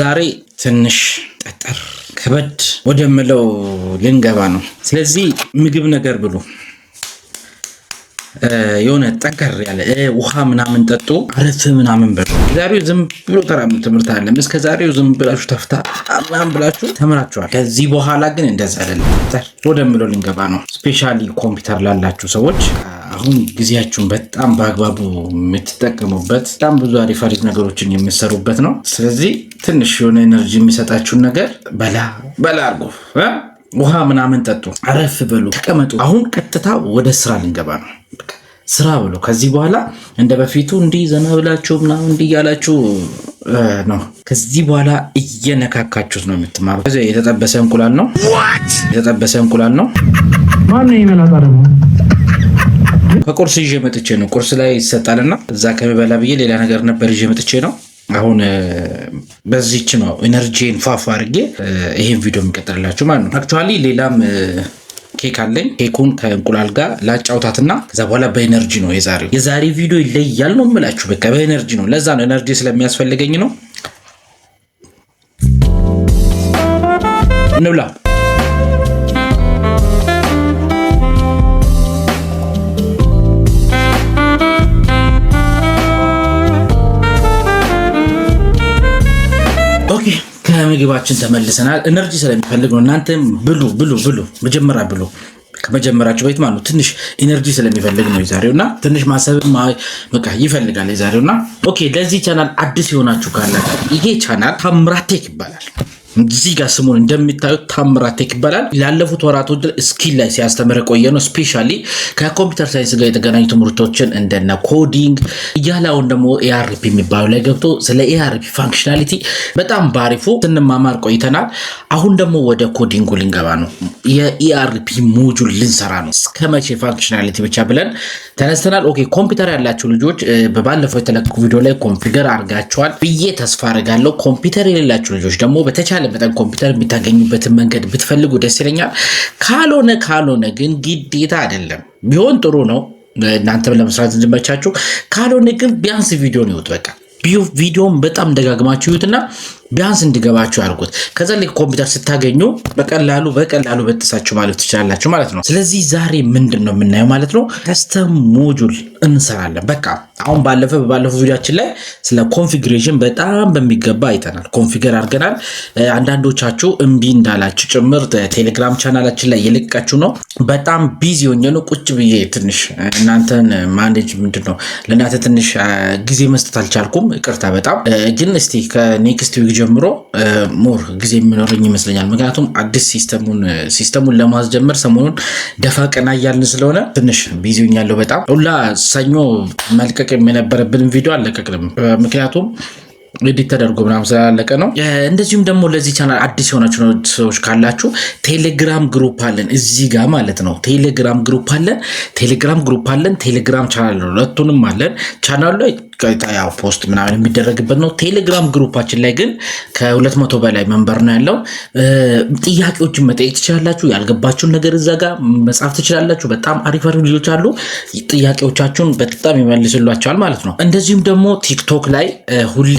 ዛሬ ትንሽ ጠጠር ከበድ ወደምለው ልንገባ ነው። ስለዚህ ምግብ ነገር ብሉ፣ የሆነ ጠንከር ያለ ውሃ ምናምን ጠጡ፣ አረፍ ምናምን በሉ። ዛሬው ዝም ብሎ ተራም ትምህርት አለ። እስከ ዛሬው ዝም ብላችሁ ተፍታ ምናምን ብላችሁ ተምራችኋል። ከዚህ በኋላ ግን እንደዛ አይደለም። ወደምለው ልንገባ ነው። ስፔሻሊ ኮምፒውተር ላላችሁ ሰዎች አሁን ጊዜያችሁን በጣም በአግባቡ የምትጠቀሙበት በጣም ብዙ አሪፍ ነገሮችን የምትሰሩበት ነው። ስለዚህ ትንሽ የሆነ ኤነርጂ የሚሰጣችሁን ነገር በላ አርጉ። ውሃ ምናምን ጠጡ፣ አረፍ በሉ፣ ተቀመጡ። አሁን ቀጥታ ወደ ስራ ልንገባ ነው። ስራ ብሎ ከዚህ በኋላ እንደ በፊቱ እንዲህ ዘና ብላችሁ ምናምን እንዲህ እያላችሁ ነው። ከዚህ በኋላ እየነካካችሁት ነው የምትማሩት። ከዚህ የተጠበሰ እንቁላል ነው። ማነው ይመላጣ ደግሞ? ከቁርስ ይዤ መጥቼ ነው። ቁርስ ላይ ይሰጣልና እዛ ከበላ ብዬ ሌላ ነገር ነበር ይዤ መጥቼ ነው። አሁን በዚህች ነው ኢነርጂን ፋፋ አድርጌ ይሄን ቪዲዮ የሚቀጥልላችሁ ማለት ነው። አክቹአሊ ሌላም ኬክ አለኝ። ኬኩን ከእንቁላል ጋር ላጫውታትና ከዛ በኋላ በኤነርጂ ነው የዛሬ ቪዲዮ ይለያል ነው የምላችሁ። በቃ በኤነርጂ ነው። ለዛ ነው ኤነርጂ ስለሚያስፈልገኝ ነው። እንብላ። ኦኬ ከምግባችን ተመልሰናል። ኤነርጂ ስለሚፈልግ ነው። እናንተም ብሉ መጀመሪያ ብሉ። ከመጀመራችሁ በፊት ማለት ነው ትንሽ ኤነርጂ ስለሚፈልግ ነው የዛሬውና ትንሽ ማሰብም በቃ ይፈልጋል የዛሬውና። ኦኬ ለዚህ ቻናል አዲስ የሆናችሁ ካላችሁ ይሄ ቻናል ታምራት ቴክ ይባላል። እዚህ ጋር ስሙን እንደምታዩት ታምራት ቴክ ይባላል። ላለፉት ወራቶች ስኪል ላይ ሲያስተምር ቆየ ነው። ስፔሻሊ ከኮምፒውተር ሳይንስ ጋር የተገናኙ ትምህርቶችን እንደነ ኮዲንግ እያላውን ደግሞ ኤአርፒ የሚባለው ላይ ገብቶ ስለ ኤአርፒ ፋንክሽናሊቲ በጣም ባሪፉ ስንማማር ቆይተናል። አሁን ደግሞ ወደ ኮዲንጉ ልንገባ ነው። የኤአርፒ ሞጁል ልንሰራ ነው። እስከመቼ ፋንክሽናሊቲ ብቻ ብለን ተነስተናል። ኦኬ ኮምፒውተር ያላችሁ ልጆች በባለፈው የተለቀቁ ቪዲዮ ላይ ኮንፊገር አድርጋችኋል ብዬ ተስፋ አድርጋለሁ። ኮምፒውተር የሌላችሁ ልጆች ደግሞ በተቻለ መጠን ኮምፒውተር የሚታገኙበትን መንገድ ብትፈልጉ ደስ ይለኛል። ካልሆነ ግን ግዴታ አይደለም፣ ቢሆን ጥሩ ነው እናንተም ለመስራት እንድመቻችሁ። ካልሆነ ግን ቢያንስ ቪዲዮ ነው ይወጥ። በቃ ቪዲዮን በጣም ደጋግማችሁ ይዩትና ቢያንስ እንዲገባችሁ አድርጉት። ከዛ ላይ ኮምፒውተር ስታገኙ በቀላሉ በጥሳችሁ ማለት ትችላላችሁ ማለት ነው። ስለዚህ ዛሬ ምንድን ነው የምናየው ማለት ነው? ከስተም ሞጁል እንሰራለን። በቃ አሁን ባለፈው ቪዲዮአችን ላይ ስለ ኮንፊግሬሽን በጣም በሚገባ አይተናል። ኮንፊገር አድርገናል። አንዳንዶቻችሁ እምቢ እንዳላችሁ ጭምር ቴሌግራም ቻናላችን ላይ የለቀቃችሁ ነው። በጣም ቢዚ ሆኜ ነው ቁጭ ብዬ ትንሽ እናንተን ማኔጅ ምንድነው ለእናንተ ትንሽ ጊዜ መስጠት አልቻልኩም። ይቅርታ በጣም ግን እስቲ ከኔክስት ዊክ ጀምሮ ሞር ጊዜ የሚኖረኝ ይመስለኛል። ምክንያቱም አዲስ ሲስተሙን ለማስጀመር ሰሞኑን ደፋ ቀና እያልን ስለሆነ ትንሽ ቢዚ ሆኛለሁ በጣም። ሁላ ሰኞ መልቀቅ የነበረብን ቪዲዮ አልለቀቅንም፣ ምክንያቱም ኤዲት ተደርጎ ምናምን ስላለቀ ነው። እንደዚሁም ደግሞ ለዚህ ቻናል አዲስ የሆናችሁ ሰዎች ካላችሁ ቴሌግራም ግሩፕ አለን እዚህ ጋር ማለት ነው። ቴሌግራም ግሩፕ አለን፣ ቴሌግራም ቻናል ነው። ሁለቱንም አለን። ቻናሉ ላይ ያው ፖስት ምናምን የሚደረግበት ነው። ቴሌግራም ግሩፓችን ላይ ግን ከ200 በላይ መንበር ነው ያለው። ጥያቄዎችን መጠየቅ ትችላላችሁ። ያልገባችሁን ነገር እዛ ጋር መጻፍ ትችላላችሁ። በጣም አሪፍ ልጆች አሉ። ጥያቄዎቻችሁን በጣም ይመልስሏቸዋል ማለት ነው። እንደዚሁም ደግሞ ቲክቶክ ላይ ሁሌ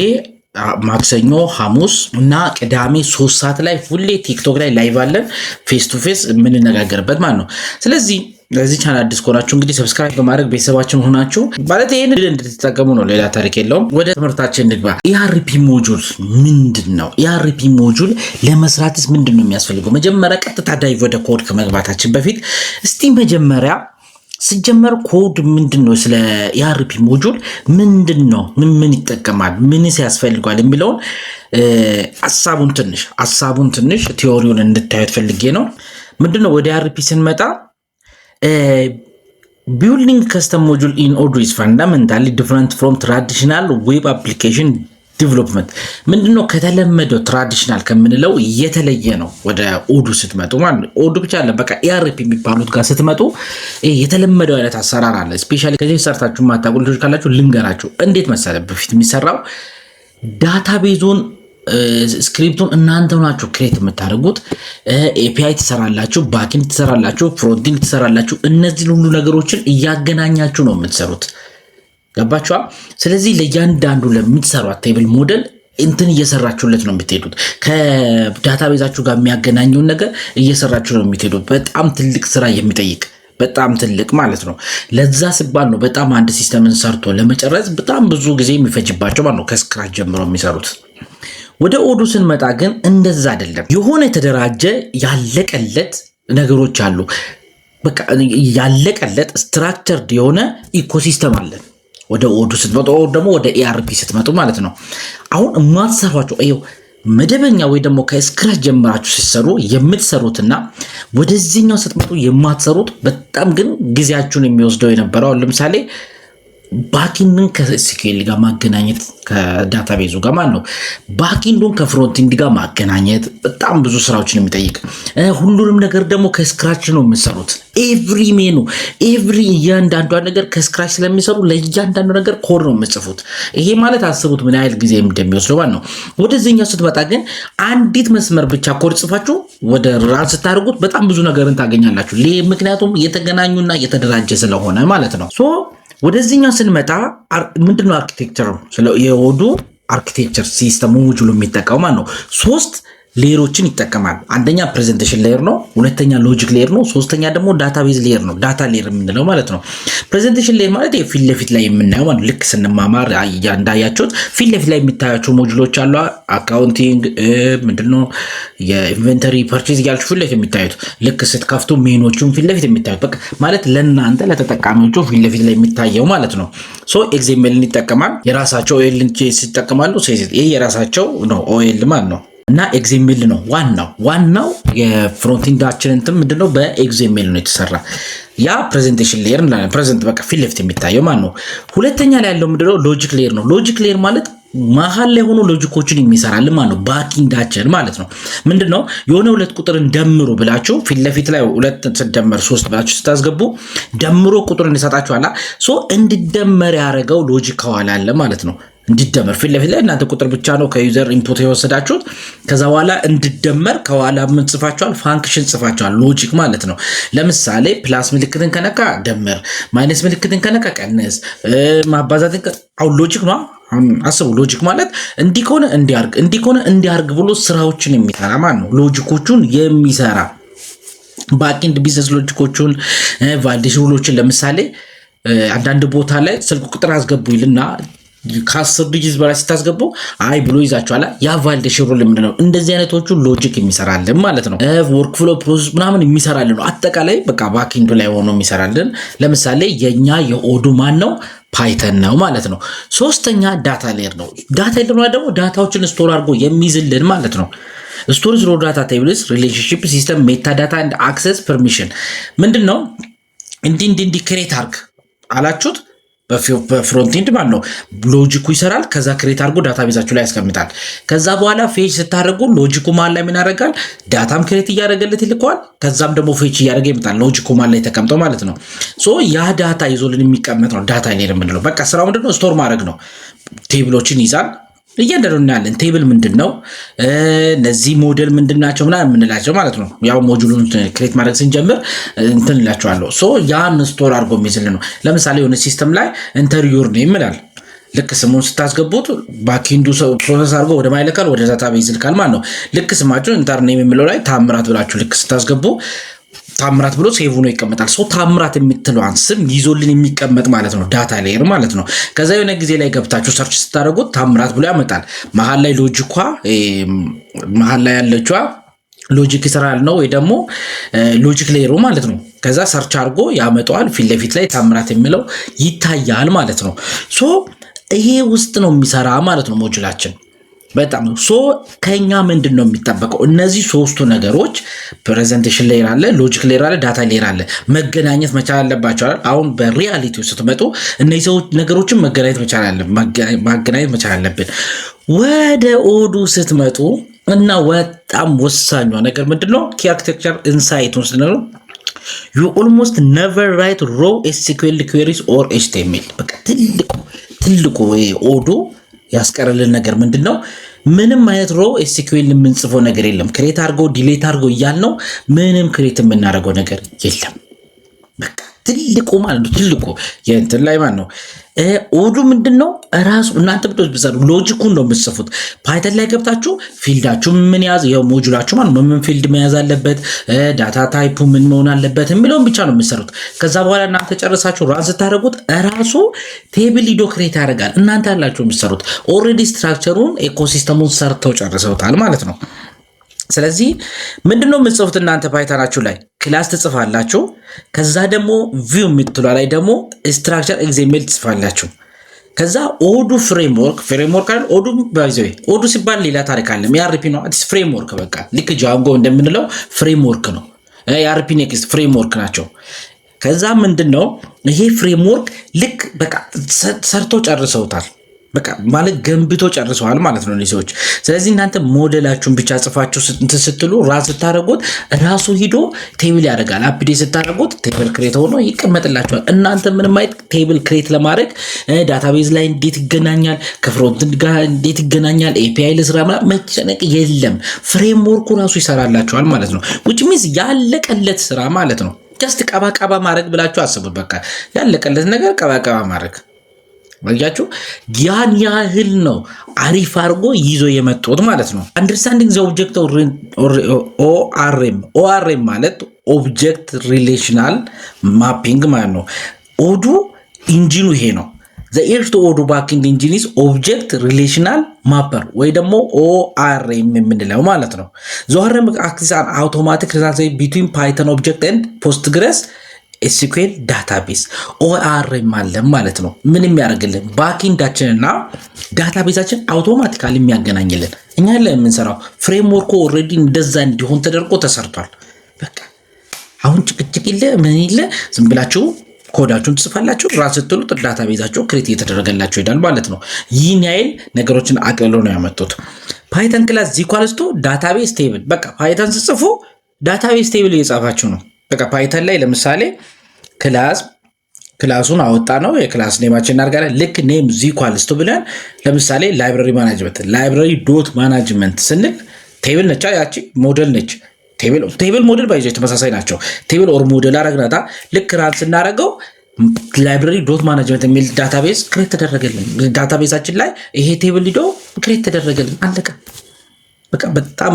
ማክሰኞ፣ ሐሙስ እና ቅዳሜ 3 ሰዓት ላይ ሁሌ ቲክቶክ ላይ ላይቭ አለን፣ ፌስ ቱ ፌስ የምንነጋገርበት ማለት ነው። ስለዚህ ለዚህ ቻናል አዲስ ከሆናችሁ እንግዲህ ሰብስክራይብ በማድረግ ቤተሰባችን ሆናችሁ ማለት ይሄን እንድትጠቀሙ ነው። ሌላ ታሪክ የለውም። ወደ ትምህርታችን እንግባ። ኤአርፒ ሞጁል ምንድነው? ኤአርፒ ሞጁል ለመስራትስ ምንድነው የሚያስፈልገው? መጀመሪያ ቀጥታ ዳይቭ ወደ ኮድ ከመግባታችን በፊት እስቲ መጀመሪያ ሲጀመር ኮድ ምንድነው፣ ስለ ኤአርፒ ሞጁል ምንድነው፣ ምን ይጠቀማል፣ ምንስ ያስፈልጋል የሚለውን ሐሳቡን ትንሽ ቲዮሪውን እንድታዩት ፈልጌ ነው። ምንድነው ወደ ኤአርፒ ስንመጣ building custom module in Odoo is fundamentally different from traditional web application development. ምንድነው ከተለመደው ትራዲሽናል ከምንለው የተለየ ነው። ወደ ኦዱ ስትመጡ ማለት ኦዱ ብቻ አለ በቃ ኤአርፒ የሚባሉት ጋር ስትመጡ የተለመደው አይነት አሰራር አለ። ስፔሻሊ ከዚህ ሰርታችሁ ማታውቁ ልጆች ካላችሁ ልንገራችሁ። እንዴት መሰለህ በፊት የሚሰራው ዳታቤዙን ስክሪፕቱን እናንተ ናችሁ ክሬት የምታደርጉት። ኤፒአይ ትሰራላችሁ፣ ባክኤንድ ትሰራላችሁ፣ ፍሮንቲንግ ትሰራላችሁ። እነዚህ ሁሉ ነገሮችን እያገናኛችሁ ነው የምትሰሩት። ገባችኋ? ስለዚህ ለእያንዳንዱ ለምትሰሯት ቴብል ሞዴል እንትን እየሰራችሁለት ነው የምትሄዱት። ከዳታቤዛችሁ ጋር የሚያገናኘውን ነገር እየሰራችሁ ነው የምትሄዱት። በጣም ትልቅ ስራ የሚጠይቅ በጣም ትልቅ ማለት ነው። ለዛ ሲባል ነው በጣም አንድ ሲስተምን ሰርቶ ለመጨረስ በጣም ብዙ ጊዜ የሚፈጅባቸው ማለት ነው ከስክራች ጀምሮ የሚሰሩት። ወደ ኦዱ ስንመጣ ግን እንደዛ አይደለም። የሆነ የተደራጀ ያለቀለት ነገሮች አሉ። በቃ ያለቀለት ስትራክቸርድ የሆነ ኢኮሲስተም አለን። ወደ ኦዱ ስትመጡ ደግሞ ወደ ኤአርፒ ስትመጡ ማለት ነው አሁን የማትሰሯቸው መደበኛ ወይ ደግሞ ከስክራች ጀምራችሁ ሲሰሩ የምትሰሩትና ወደዚህኛው ስትመጡ የማትሰሩት በጣም ግን ጊዜያችሁን የሚወስደው የነበረው ለምሳሌ ባኪንድን ከኤስኪዩኤል ጋር ማገናኘት ከዳታቤዙ ጋር ማለት ነው። ባኪንዱን ከፍሮንቲንድ ጋር ማገናኘት በጣም ብዙ ስራዎችን የሚጠይቅ ሁሉንም ነገር ደግሞ ከስክራች ነው የምትሰሩት። ኤቭሪ ሜኑ እያንዳንዷ ነገር ከስክራች ስለሚሰሩ ለእያንዳንዱ ነገር ኮድ ነው የምጽፉት። ይሄ ማለት አስቡት ምን ያህል ጊዜ እንደሚወስደው ማለት ነው። ወደዚህኛው ስትመጣ ግን አንዲት መስመር ብቻ ኮድ ጽፋችሁ ወደ ራን ስታደርጉት በጣም ብዙ ነገርን ታገኛላችሁ። ምክንያቱም የተገናኙና የተደራጀ ስለሆነ ማለት ነው። ወደዚህኛው ስንመጣ ምንድነው አርኪቴክቸር የኦዱ አርኪቴክቸር ሲስተሙ ሙጁሉ የሚጠቀመው ማለት ነው 3 ሌየሮችን ይጠቀማል። አንደኛ ፕሬዘንቴሽን ሌየር ነው፣ ሁለተኛ ሎጂክ ሌየር ነው፣ ሶስተኛ ደግሞ ዳታቤዝ ሌየር ነው። ዳታ ሌየር የምንለው ማለት ነው። ፕሬዘንቴሽን ሌየር ማለት ፊት ለፊት ላይ የምናየው ማለት ልክ ስንማማር እንዳያችሁት ፊት ለፊት ላይ የሚታያቸው ሞጁሎች አሉ። አካውንቲንግ ምንድነው የኢንቨንተሪ ፐርቼዝ እያልችሁ ፊት ለፊት የሚታዩት ልክ ስትከፍቱ ሜኖቹን ፊት ለፊት የሚታዩት በቃ ማለት ለእናንተ ለተጠቃሚዎቹ ፊት ለፊት ላይ የሚታየው ማለት ነው። ኤግዜምኤልን ይጠቀማል። የራሳቸው ኦኤልን ይጠቀማሉ። ይሄ የራሳቸው ነው ኦኤል ማለት ነው። እና ኤግዜምኤል ነው ዋናው የፍሮንቲንዳችን እንትን ምንድነው በኤግዜምኤል ነው የተሰራ። ያ ፕሬዘንቴሽን ሌየር እንላለን። ፕሬዘንት በቃ ፊት ለፊት የሚታየው ማለት ነው። ሁለተኛ ላይ ያለው ምንድነው ሎጂክ ሌየር ነው። ሎጂክ ሌየር ማለት መሀል ላይ ሆኖ ሎጂኮችን የሚሰራልን ማለት ነው። ባኪንዳችን ማለት ነው። ምንድነው የሆነ 2 ቁጥርን ደምሩ ብላችሁ ፊት ለፊት ላይ 2 ሲደመር 3 ብላችሁ ስታስገቡ ደምሮ ቁጥርን ይሰጣችኋል። እንዲደመር ያደረገው ሎጂክ ከኋላ አለ ማለት ነው። እንዲደመር ፊት ለፊት ላይ እናንተ ቁጥር ብቻ ነው ከዩዘር ኢንፑት የወሰዳችሁት። ከዛ በኋላ እንዲደመር ከኋላ ምን ጽፋችኋል? ፋንክሽን ጽፋችኋል። ሎጂክ ማለት ነው። ለምሳሌ ፕላስ ምልክትን ከነካ ደምር፣ ማይነስ ምልክትን ከነካ ቀንስ፣ ማባዛትን አሁን ሎጂክ ነው። አስቡ። ሎጂክ ማለት እንዲህ ከሆነ እንዲያርግ፣ እንዲህ ከሆነ እንዲያርግ ብሎ ስራዎችን የሚሰራ ማለት ነው። ሎጂኮቹን የሚሰራ ባክኤንድ ቢዝነስ ሎጂኮቹን ቫሊዴሽን ሩሎችን ለምሳሌ አንዳንድ ቦታ ላይ ስልክ ቁጥር አስገቡ ይልና ከ10 ዲጂት በላይ ስታስገቡ አይ ብሎ ይዛችኋል። ያ ቫሊዴሽን ሩል ምንድነው? እንደዚህ አይነቶቹ ሎጂክ የሚሰራልን ማለት ነው። ወርክ ፍሎ ፕሮሰስ ምናምን የሚሰራልን ነው። አጠቃላይ በቃ ባክኤንዱ ላይ ሆኖ የሚሰራልን። ለምሳሌ የኛ የኦዱ ማን ነው? ፓይተን ነው ማለት ነው። ሶስተኛ ዳታ ሌየር ነው። ዳታ ሌየር ደግሞ ዳታዎችን ስቶር አድርጎ የሚይዝልን ማለት ነው። ስቶሬጅ ሮ ዳታ ቴብልስ ሪሌሽንሺፕ ሲስተም ሜታ ዳታ ኤንድ አክሰስ ፐርሚሽን ምንድነው? እንዲህ ክሬት አርግ አላችሁት በፍሮንት ኤንድ ማለት ነው። ሎጂኩ ይሰራል። ከዛ ክሬት አድርጎ ዳታቤዛችሁ ላይ ያስቀምጣል። ከዛ በኋላ ፌች ስታደርጉ ሎጂኩ ማን ላይ ምን ያደርጋል? ዳታም ክሬት እያደረገለት ይልከዋል። ከዛም ደግሞ ፌች እያደረገ ይመጣል። ሎጂኩ ማን ላይ ተቀምጠው ማለት ነው። ያ ዳታ ይዞልን የሚቀመጥ ነው ዳታ ሌየር የምንለው። በቃ ስራው ምንድነው? ስቶር ማድረግ ነው። ቴብሎችን ይዛል። እያንዳንዱ እናያለን። ቴብል ምንድነው? እነዚህ ሞዴል ምንድናቸው ምናምን የምንላቸው ማለት ነው። ያው ሞጁሉን ክሬት ማድረግ ስንጀምር እንትን እላቸዋለሁ። ያን ስቶር አድርጎ የሚይዝልን ነው። ለምሳሌ የሆነ ሲስተም ላይ ኢንተርዩር ነው ይምላል። ልክ ስሙን ስታስገቡት ባክኤንዱ ፕሮሰስ አድርጎ ወደ ማይለካል ወደ ዳታቤዝ ይልካል ማለት ነው። ልክ ስማችሁ ኢንተርኔም የሚለው ላይ ታምራት ብላችሁ ልክ ስታስገቡ ታምራት ብሎ ሴቭ ነው ይቀመጣል። ታምራት የምትለዋን ስም ይዞልን የሚቀመጥ ማለት ነው ዳታ ሌየር ማለት ነው። ከዛ የሆነ ጊዜ ላይ ገብታችሁ ሰርች ስታደርጉት ታምራት ብሎ ያመጣል። መሀል ላይ ሎጂኳ መሀል ላይ ያለችዋ ሎጂክ ይሰራል ነው ወይ ደግሞ ሎጂክ ሌየሩ ማለት ነው። ከዛ ሰርች አድርጎ ያመጣዋል። ፊት ለፊት ላይ ታምራት የሚለው ይታያል ማለት ነው። ይሄ ውስጥ ነው የሚሰራ ማለት ነው ሞጁላችን። በጣም ከኛ ምንድን ነው የሚጠበቀው? እነዚህ 3ቱ ነገሮች ፕሬዘንቴሽን ሌየር አለ፣ ሎጂክ ሌየር አለ፣ ዳታ ሌየር አለ። መገናኘት መቻል አለባቸው። አሁን በሪያሊቲው ስትመጡ እነዚህ ሰዎች ነገሮችን ማገናኘት መቻል አለብን። ወደ ኦዱ ስትመጡ እና በጣም ወሳኙ ነገር ምንድነው? ኪ አርኪቴክቸር ኢንሳይት ውስጥ ነው you almost never write raw SQL queries or HTML። በቃ ትልቁ ኦዱ ያስቀረልን ነገር ምንድነው? ምንም አይነት ሮ ኤስኪዩኤል የምንጽፈው ነገር የለም። ክሬት አድርጎ ዲሌት አድርጎ እያልነው ምንም ክሬት የምናደርገው ነገር የለም። በቃ ትልቁ ማለት ነው። ትልቁ የእንትን ላይ ማለት ነው ኦዱ ምንድነው ራሱ እናንተ ብትወስዱ ሎጂኩን ነው የምትጽፉት። ፓይተን ላይ ገብታችሁ ፊልዳችሁ ምን ያዝ ያው ሞጁላችሁ ማለት ነው ምን ፊልድ መያዝ አለበት ዳታ ታይፑ ምን መሆን አለበት የሚለውን ብቻ ነው የምትሰሩት። ከዛ በኋላ እናንተ ጨርሳችሁ ራን ስታደርጉት ራሱ ቴብል ሊዶ ክሬት ያደርጋል። እናንተ ያላችሁ የምትሰሩት ኦልሬዲ ስትራክቸሩን ኢኮሲስተሙን ሰርተው ጨርሰውታል ማለት ነው። ስለዚህ ምንድነው የምትጽፉት እናንተ ፓይተናችሁ ላይ ክላስ ትጽፋላችሁ። ከዛ ደግሞ ቪው የምትሏ ላይ ደግሞ ስትራክቸር ኤግዛምፕል ትጽፋላችሁ። ከዛ ኦዱ ፍሬምወርክ አይደል? ኦዱ ሲባል ሌላ ታሪክ አለ። የአርፒ ነው አዲስ ፍሬምወርክ በቃ ልክ ጃንጎ እንደምንለው ፍሬምወርክ ነው። የአርፒ ኔክስት ፍሬምወርክ ናቸው። ከዛ ምንድነው ይሄ ፍሬምወርክ ልክ በቃ ሰርቶ ጨርሰውታል። በቃ ማለት ገንብቶ ጨርሰዋል ማለት ነው ሰዎች። ስለዚህ እናንተ ሞዴላችሁን ብቻ ጽፋችሁ ስትሉ ራስ ስታደርጉት ራሱ ሂዶ ቴብል ያደርጋል። አፕዴት ስታደርጉት ቴብል ክሬት ሆኖ ይቀመጥላችኋል። እናንተ ምንም አይነት ቴብል ክሬት ለማድረግ ዳታቤዝ ላይ እንዴት ይገናኛል ከፍሮንት ጋር እንዴት ይገናኛል ኤፒአይ ለስራ መጨነቅ የለም። ፍሬምወርኩ ራሱ ይሰራላችኋል ማለት ነው። which means ያለቀለት ስራ ማለት ነው። ጀስት ቀባቀባ ማድረግ ብላችሁ አስቡት። በቃ ያለቀለት ነገር ቀባቀባ ማድረግ ወያችሁ ያን ያህል ነው አሪፍ አድርጎ ይዞ የመጡት ማለት ነው። አንደርስታንዲንግ ዘ ኦብጀክት ኦአርኤም ማለት ኦብጀክት ሪሌሽናል ማፒንግ ማለት ነው። ኦዱ ኢንጂኑ ይሄ ነው። ዘ ኤርቱ ኦዱ ባክኢንድ ኢንጂን ኢዝ ኦብጀክት ሪሌሽናል ማፐር ወይ ደግሞ ኦአርኤም የምንለው ማለት ነው። ዘ ኦአርኤም አክትስ አን አውቶማቲክ ሪሌሽንሺፕ ቢትዊን ፓይተን ኦብጀክት ኤንድ ፖስትግረስ ኤስኩኤል ዳታቤዝ ኦአርኤም አለ ማለት ነው። ምን የሚያደርግልን ባክኢንዳችንና ዳታቤዛችን አውቶማቲካሊ የሚያገናኝልን እኛ ላይ የምንሰራው ፍሬምወርኩ ኦልሬዲ እንደዛ እንዲሆን ተደርጎ ተሰርቷል። በቃ አሁን ጭቅጭቅ የለ ምን የለ ዝም ብላችሁ ኮዳችሁን ትጽፋላችሁ ራስ ስትሉት ዳታቤዛችሁ ክሬት እየተደረገላችሁ ይሄዳል ማለት ነው። ይህን ያህል ነገሮችን አቅልሎ ነው ያመጡት። ፓይተን ክላስ ዚኳልስቶ ዳታቤዝ ቴብል በቃ ፓይተን ጽፉ ዳታቤዝ ቴብል እየጻፋችሁ ነው። በቃ ፓይተን ላይ ለምሳሌ ክላሱን አወጣ ነው የክላስ ኔማችን እናርጋለን። ልክ ኔም ዚኳልስቶ ብለን ለምሳሌ ላይብራሪ ዶት ማናጅመንት ስንል ቴብል ነች ያቺ ሞዴል ነች። ቴብል ሞዴል ባይዘ ተመሳሳይ ናቸው። ቴብል ኦር ሞዴል አረግናታ ልክ ራን ስናረገው ላይብራሪ ዶት ማናጅመንት የሚል ዳታቤዝ ክሬት ተደረገልን። ዳታቤዛችን ላይ ይሄ ቴብል ሊዶ ክሬት ተደረገልን። አለቀ። በቃ በጣም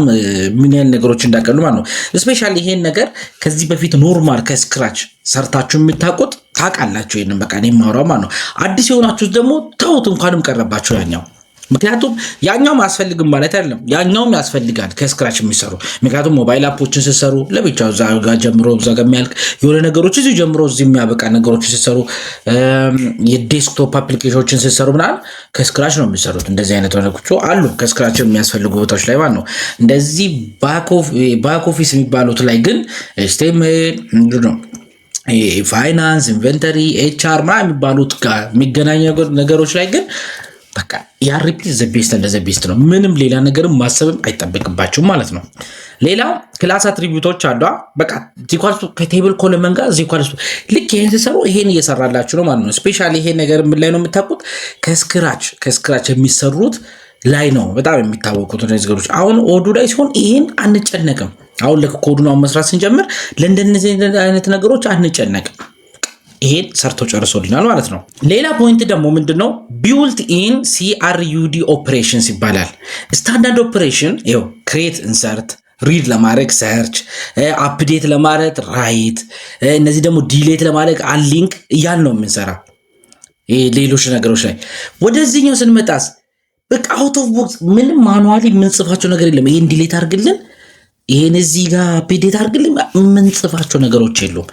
ምን ያህል ነገሮች እንዳቀሉ ማለት ነው። ስፔሻሊ ይሄን ነገር ከዚህ በፊት ኖርማል ከስክራች ሰርታችሁ የምታውቁት ታውቃላችሁ። ይሄንን በቃ እኔ ማውራው ማለት ነው። አዲስ የሆናችሁት ደግሞ ተውት እንኳንም ቀረባችሁ ያኛው። ምክንያቱም ያኛውም ያስፈልግም ማለት አይደለም፣ ያኛውም ያስፈልጋል ከስክራች የሚሰሩ ምክንያቱም ሞባይል አፖችን ሲሰሩ ለብቻው እዛ ጋር ጀምሮ እዛ ጋር የሚያልቅ የሆነ ነገሮች እዚህ ጀምሮ እዚህ የሚያበቃ ነገሮች ሲሰሩ የዴስክቶፕ አፕሊኬሽኖችን ሲሰሩ ምናምን ከስክራች ነው የሚሰሩት። እንደዚህ አይነት ነገሮች አሉ ከስክራች የሚያስፈልጉ ቦታዎች ላይ ማለት ነው። እንደዚህ ባክ ኦፊስ የሚባሉት ላይ ግን ኤችቲኤምኤል ነው ፋይናንስ ኢንቨንተሪ ኤችአር ምናምን የሚባሉት ጋር የሚገናኙ ነገሮች ላይ ግን በቃ የአርፒ ዘቤስት እንደዘቤስት ነው። ምንም ሌላ ነገርም ማሰብም አይጠበቅባችሁም ማለት ነው። ሌላው ክላስ አትሪቢዩቶች አሏ። በቃ ዚኳልስ ከቴብል ኮለመን ጋር ዚኳልስ ልክ ይሄን ሲሰሩ ይሄን እየሰራላችሁ ነው ማለት ነው። ስፔሻሊ ይሄ ነገር ምን ላይ ነው የምታውቁት? ከስክራች የሚሰሩት ላይ ነው በጣም የሚታወቁት ነገሮች። አሁን ኦዱ ላይ ሲሆን ይሄን አንጨነቅም። አሁን ልክ ኮዱን መስራት ስንጀምር ለእንደነዚህ አይነት ነገሮች አንጨነቅም። ይሄን ሰርቶ ጨርሶልናል ማለት ነው። ሌላ ፖይንት ደግሞ ምንድነው? ቢውልት ኢን ሲአርዩዲ ኦፕሬሽንስ ይባላል። ስታንዳርድ ኦፕሬሽን ይኸው ክሬት፣ ኢንሰርት፣ ሪድ ለማድረግ ሰርች፣ አፕዴት ለማድረግ ራይት፣ እነዚህ ደግሞ ዲሌት ለማድረግ አንሊንክ እያል ነው የምንሰራ ሌሎች ነገሮች ላይ። ወደዚህኛው ስንመጣስ በቃ አውት ኦፍ ቦክስ ምንም ማኑዋሊ የምንጽፋቸው ነገር የለም። ይሄን ዲሌት አድርግልን ይሄን እዚህ ጋር አፕዴት አድርግልኝ የምንጽፋቸው ነገሮች የሉም።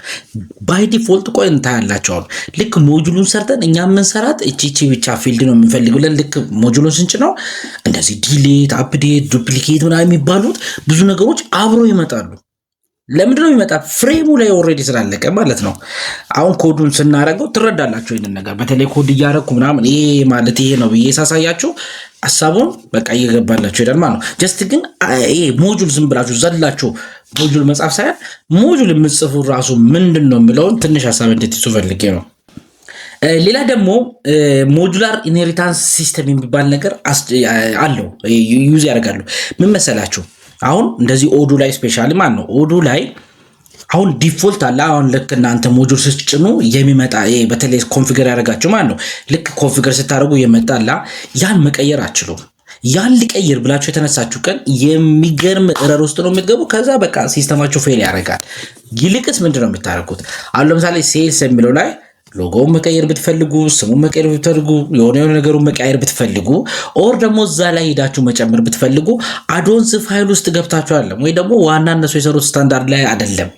ባይ ዲፎልት ቆይ እንታያላችሁ። ልክ ሞጁሉን ሰርተን እኛ የምንሰራት እቺ ብቻ ፊልድ ነው የምንፈልግ ብለን ልክ ሞጁሉን ስንጭ ነው እንደዚህ ዲሌት፣ አፕዴት፣ ዱፕሊኬት ምናምን የሚባሉት ብዙ ነገሮች አብሮ ይመጣሉ። ለምንድነው ይመጣ? ፍሬሙ ላይ ኦልሬዲ ስላለቀ ማለት ነው። አሁን ኮዱን ስናረገው ትረዳላችሁ ይሄንን ነገር። በተለይ ኮድ እያረኩ ምናምን ይሄ ማለት ይሄ ነው ብዬ ሳሳያችሁ ሐሳቡን በቃ እየገባላችሁ ይሄዳል ማለት ነው። ጀስት ግን ይሄ ሞጁል ዝም ብላችሁ ዘላችሁ ሞጁል መጻፍ ሳይሆን ሞጁል የምትጽፉ ራሱ ምንድነው የሚለውን ትንሽ ሐሳብ እንድትይዙ ፈልጌ ነው። ሌላ ደግሞ ሞጁላር ኢንሄሪታንስ ሲስተም የሚባል ነገር አለው ዩዝ ያደርጋሉ። ምን መሰላችሁ? አሁን እንደዚህ ኦዱ ላይ ስፔሻሊ ማለት ነው ኦዱ ላይ አሁን ዲፎልት አለ። አሁን ልክ እናንተ ሞጁል ስትጭኑ የሚመጣ በተለይ ኮንፊገር ያደርጋችሁ ማለት ነው። ልክ ኮንፊገር ስታደርጉ የመጣላ ያን መቀየር አትችሉም። ያን ሊቀይር ብላችሁ የተነሳችሁ ቀን የሚገርም ኤረር ውስጥ ነው የምትገቡ። ከዛ በቃ ሲስተማችሁ ፌል ያደርጋል። ይልቅስ ምንድነው የምታደርጉት? አሁን ለምሳሌ ሴልስ የሚለው ላይ ሎጎውን መቀየር ብትፈልጉ፣ ስሙን መቀየር ብትፈልጉ፣ የሆነ ነገሩን መቀየር ብትፈልጉ፣ ኦር ደግሞ እዛ ላይ ሄዳችሁ መጨመር ብትፈልጉ አዶንስ ፋይል ውስጥ ገብታችሁ አለ ወይ ደግሞ ዋና እነሱ የሰሩት ስታንዳርድ ላይ አይደለም።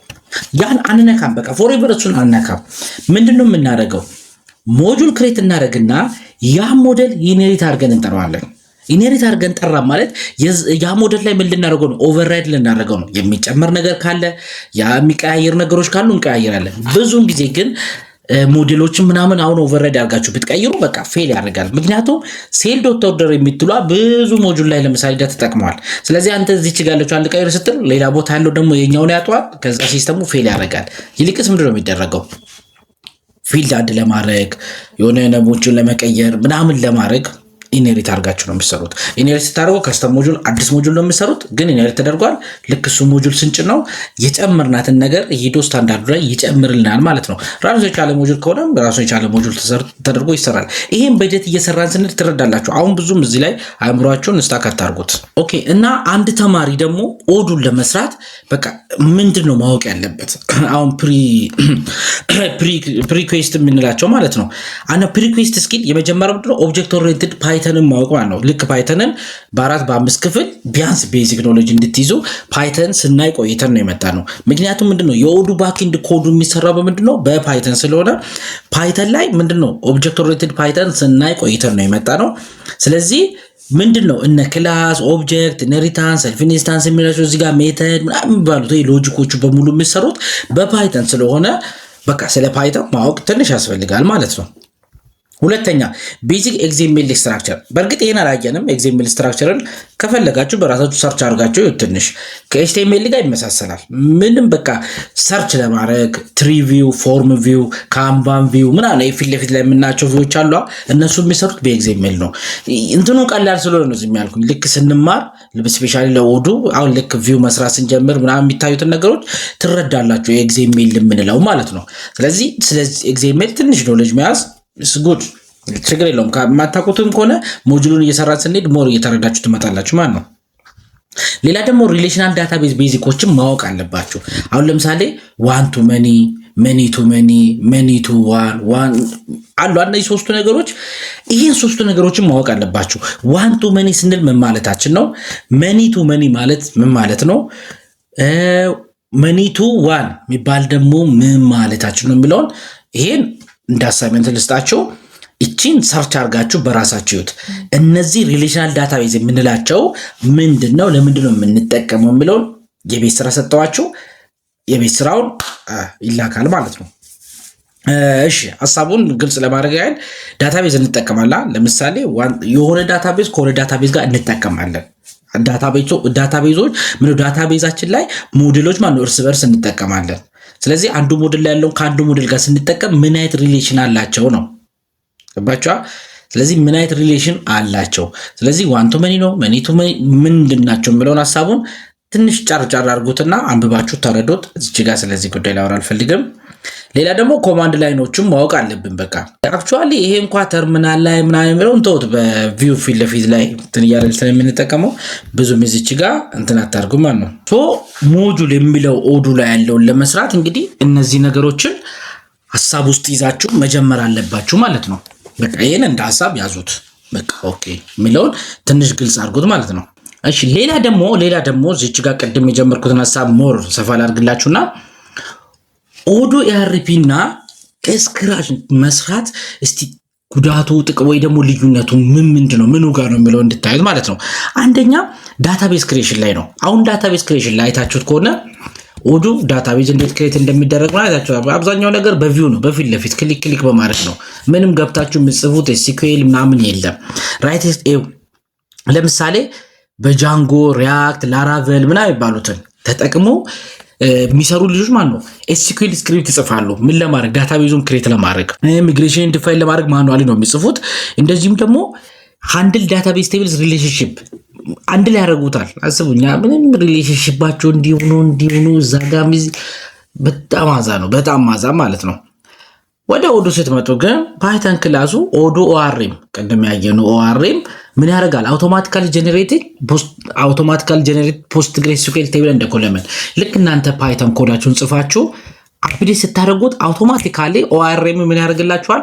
ያን አንነካም። በቃ ፎሬቨር እሱን አንነካም። ምንድነው የምናደርገው? ሞጁል ክሬት እናደርግና ያ ሞዴል ኢንሄሪት አድርገን እንጠራዋለን። ኢንሄሪት አድርገን ጠራ ማለት ያ ሞዴል ላይ ምን ልናደርገው ነው? ኦቨርራይድ ልናደርገው ነው። የሚጨመር ነገር ካለ ያ የሚቀያየር ነገሮች ካሉ እንቀያየራለን። ብዙውን ጊዜ ግን ሞዴሎችን ምናምን አሁን ኦቨርራይድ አድርጋችሁ ብትቀይሩ በቃ ፌል ያደርጋል። ምክንያቱም ሴል ዶት ኦርደር የምትሏ ብዙ ሞጁል ላይ ለምሳሌ ዳታ ተጠቅመዋል። ስለዚህ አንተ እዚች ጋር ያለችው አንድ ቀይር ስትል ሌላ ቦታ ያለው ደግሞ የኛውን ያጧል። ከዛ ሲስተሙ ፌል ያደርጋል። ይልቅስ ምንድነው የሚደረገው? ፊልድ አድ ለማድረግ የሆነ ሞጁል ለመቀየር ምናምን ለማድረግ ኢንሄሪት አድርጋችሁ ነው የሚሰሩት። ኢንሄሪት ስታደርጉ ከስተም ሞጁል አዲስ ሞጁል ነው የሚሰሩት፣ ግን ኢንሄሪት ተደርጓል። ልክ እሱ ሞጁል ስንጭን ነው የጨመርናትን ነገር ሄዶ ስታንዳርዱ ላይ ይጨምርልናል ማለት ነው። ራሱ የቻለ ሞጁል ከሆነ ራሱ የቻለ ሞጁል ተደርጎ ይሰራል። ይሄን በሂደት እየሰራን ስንል ትረዳላችሁ። አሁን ብዙም እዚህ ላይ አእምሯችሁን ስታክ አታርጉት። ኦኬ። እና አንድ ተማሪ ደግሞ ኦዱን ለመስራት በቃ ምንድን ነው ማወቅ ያለበት? አሁን ፕሪኩዌስት የምንላቸው ማለት ነው። አና ፕሪኩዌስት ስኪል የመጀመሪያው ምንድነው? ኦብጀክት ኦሪየንትድ ፓይተንን ማወቅ ማለት ነው። ልክ ፓይተንን በ4-5 ክፍል ቢያንስ ቤዚክ ኖሌጅ እንድትይዙ ፓይተን ስናይ ቆይተን ነው የመጣ ነው። ምክንያቱም ምንድነው የኦዱ ባክኤንድ ኮዱ የሚሰራው በምንድነው? በፓይተን ስለሆነ ፓይተን ላይ ምንድነው ኦብጀክት ኦሪየንትድ ፓይተን ስናይ ቆይተን ነው የመጣ ነው። ስለዚህ ምንድነው እነ ክላስ ኦብጀክት ኢንሄሪታንስ ሰልፍ ኢንስታንስ የሚላቸው እዚህ ጋር ሜተድ ምናምን የሚባሉት ሎጂኮቹ በሙሉ የሚሰሩት በፓይተን ስለሆነ በቃ ስለ ፓይተን ማወቅ ትንሽ ያስፈልጋል ማለት ነው። ሁለተኛ ቤዚክ ኤክስኤምኤል ስትራክቸር። በእርግጥ ይሄን አላየንም። ኤክስኤምኤል ስትራክቸርን ከፈለጋችሁ በራሳችሁ ሰርች አድርጋችሁ ትንሽ ከኤችቲኤምኤል ጋር ይመሳሰላል። ምንም በቃ ሰርች ለማድረግ ትሪ ቪው፣ ፎርም ቪው፣ ካንቫን ቪው ምናምን የፊት ለፊት ላይ የምናቸው ቪዎች አሉ። እነሱ የሚሰሩት በኤክስኤምኤል ነው። እንትኑ ቀላል ስለሆነ ነው ዝም ያልኩኝ። ልክ ስንማር ስፔሻሊ ለኦዱ አሁን ልክ ቪው መስራት ስንጀምር ምናምን የሚታዩትን ነገሮች ትረዳላችሁ። ኤክስኤምኤል የምንለው ማለት ነው። ስለዚህ ኤክስኤምኤል ትንሽ ኖሌጅ መያዝ ጉድ ችግር የለውም። ከማታውቁትም ከሆነ ሞጁሉን እየሰራን ስንሄድ ሞር እየተረዳችሁ ትመጣላችሁ ማለት ነው። ሌላ ደግሞ ሪሌሽናል ዳታቤዝ ቤዚኮችን ማወቅ አለባችሁ። አሁን ለምሳሌ ዋን ቱ መኒ፣ መኒ ቱ መኒ፣ መኒ ቱ ዋን አሉ። እነዚህ ሶስቱ ነገሮች ይህን ሶስቱ ነገሮችን ማወቅ አለባችሁ። ዋን ቱ መኒ ስንል ምን ማለታችን ነው? መኒ ቱ መኒ ማለት ምን ማለት ነው? መኒ ቱ ዋን የሚባል ደግሞ ምን ማለታችን ነው የሚለውን ይሄን እንደ አሳይመንት ልስጣችሁ። እቺን ሰርች አድርጋችሁ በራሳችሁ ይዩት። እነዚህ ሪሌሽናል ዳታቤዝ የምንላቸው ምንድነው፣ ለምንድነው የምንጠቀመው የሚለውን የቤት ስራ ሰጠዋችሁ። የቤት ስራውን ይላካል ማለት ነው። እሺ ሐሳቡን ግልጽ ለማድረግ ያህል ዳታቤዝ እንጠቀማለን። ለምሳሌ የሆነ ዳታቤዝ ከሆነ ዳታቤዝ ጋር እንጠቀማለን። ዳታቤዞች ምን ዳታቤዛችን ላይ ሞዴሎች ማለት እርስ በርስ እንጠቀማለን። ስለዚህ አንዱ ሞዴል ላይ ያለው ከአንዱ ሞዴል ጋር ስንጠቀም ምን አይነት ሪሌሽን አላቸው ነው ገባችሁ? ስለዚህ ምን አይነት ሪሌሽን አላቸው። ስለዚህ ዋን ቱ መኒ ነው መኒ ቱ መኒ ምንድናቸው የሚለውን ሐሳቡን ትንሽ ጫርጫር አድርጉትና አንብባችሁ ተረዱት። እዚህ ጋር ስለዚህ ጉዳይ ላወራ አልፈልግም። ሌላ ደግሞ ኮማንድ ላይኖችን ማወቅ አለብን። በቃ አክቹአሊ ይሄ እንኳን ተርሚናል ላይ ምናምን የሚለውን ተውት። በቪው ፊት ለፊት ላይ እንትን እያለን ስለምንጠቀመው ብዙ እዚች ጋር እንትን አታርጉ ማለት ነው። ሶ ሞጁል የሚለው ኦዱ ላይ ያለውን ለመስራት እንግዲህ እነዚህ ነገሮችን ሐሳብ ውስጥ ይዛችሁ መጀመር አለባችሁ ማለት ነው። በቃ ይሄን እንደ ሐሳብ ያዙት። በቃ ኦኬ የሚለውን ትንሽ ግልጽ አድርጉት ማለት ነው። እሺ ሌላ ደግሞ እዚች ጋር ቀድም የጀመርኩትን ሐሳብ ሞር ሰፋ ላድርግላችሁና ኦዱ ኤአርፒ እና ከስክራች መስራት እስቲ ጉዳቱ ጥቅም ወይ ደግሞ ልዩነቱ ምንድነው ምኑ ጋር ነው የሚለው እንድታዩት ማለት ነው። አንደኛ ዳታቤዝ ክሬሽን ላይ ነው። አሁን ዳታቤዝ ክሬሽን ላይ አይታችሁት ከሆነ ኦዱ ዳታቤዝ እንዴት ክሬት እንደሚደረግ ማለት አይታችኋል። አብዛኛው ነገር በቪው ነው፣ በፊት ለፊት ክሊክ በማድረግ ነው። ምንም ገብታችሁ የምትጽፉት ኤስኪዩኤል ምናምን የለም። ራይት ለምሳሌ በጃንጎ ሪያክት ላራቨል ምናምን ይባሉትን ተጠቅሞ የሚሰሩ ልጆች ማለት ነው ኤስኪዩኤል ስክሪፕት ይጽፋሉ። ምን ለማድረግ ዳታቤዙን ክሬት ለማድረግ ሚግሬሽን ዲፋይን ለማድረግ ማኑዋሊ ነው የሚጽፉት። እንደዚህም ደግሞ ሃንድል ዳታቤዝ ቴብልስ ሪሌሽንሺፕ አንድ ላይ ያደርጉታል። አስቡኛ ምንም ሪሌሽንሺፓቸው እንዲሆኑ እዛ ጋር በጣም ማዛ ነው፣ በጣም ማዛ ማለት ነው። ወደ ኦዶ ስትመጡ ግን ፓይተን ክላሱ ኦዶ ኦአርኤም ቅድም ያየነው ኦአርኤም ምን ያደርጋል? አውቶማቲካሊ ጀነሬት ፖስትግሬስQL ቴብል እንደ ኮለመን ልክ እናንተ ፓይተን ኮዳችሁን ጽፋችሁ አፕዴት ስታደርጉት አውቶማቲካሊ ኦአርኤም ምን ያደርግላችኋል?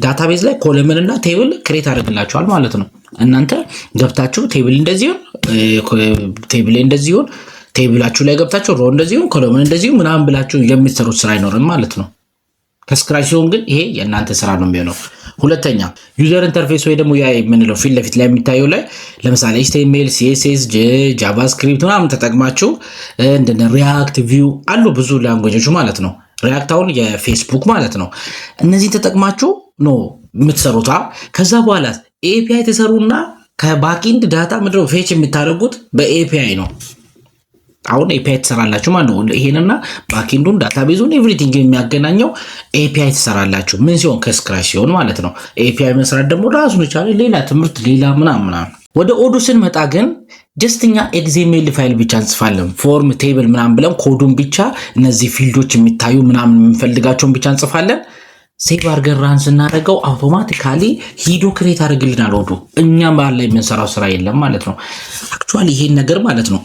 ዳታቤዝ ላይ ኮለመን እና ቴብል ክሬት ያደርግላችኋል ማለት ነው። እናንተ ገብታችሁ ቴብል እንደዚሁን ቴብል እንደዚሁን ቴብላችሁ ላይ ገብታችሁ ሮ እንደዚሁን ኮለመን እንደዚሁ ምናምን ብላችሁ የምትሰሩት ስራ አይኖርም ማለት ነው። ከስክራች ሲሆን ግን ይሄ የእናንተ ስራ ነው የሚሆነው። ሁለተኛ ዩዘር ኢንተርፌስ ወይ ደግሞ ያ የምንለው ፊት ለፊት ላይ የሚታየው ላይ ለምሳሌ HTML፣ CSS፣ ጃቫስክሪፕት ምናምን ተጠቅማችሁ እንደነ ሪያክት፣ ቪው አሉ ብዙ ላንጉዌጆች ማለት ነው። ሪያክት አሁን የፌስቡክ ማለት ነው። እነዚህን ተጠቅማችሁ ነው የምትሰሩት። ከዛ በኋላ ኤፒአይ ተሰሩና ከባኪንድ ዳታ ምንድነው ፌች የምታደርጉት በኤፒአይ ነው። አሁን ኤፒአይ ትሰራላችሁ ማለት ነው። ይሄንና ባክኤንዱን ዳታቤዙን ኤቭሪቲንግ የሚያገናኘው ኤፒአይ ትሰራላችሁ። ምን ሲሆን ከስክራች ሲሆን ማለት ነው። ኤፒአይ መስራት ደግሞ ራሱን የቻለ ሌላ ትምህርት ሌላ ምናምን። ወደ ኦዶ ስንመጣ ግን ጀስትኛ ኤክስኤምኤል ፋይል ብቻ እንጽፋለን። ፎርም ቴብል ምናምን ብለን ኮዱን ብቻ እነዚህ ፊልዶች የሚታዩ ምናምን የምንፈልጋቸውን ብቻ እንጽፋለን። ሴቭ አድርገን ራን ስናደርገው አውቶማቲካሊ ሂዶ ክሬት አድርግልናል ኦዶ። እኛም ባለ የምንሰራው ስራ የለም ማለት ነው። አክቹዋሊ ይሄን ነገር ማለት ነው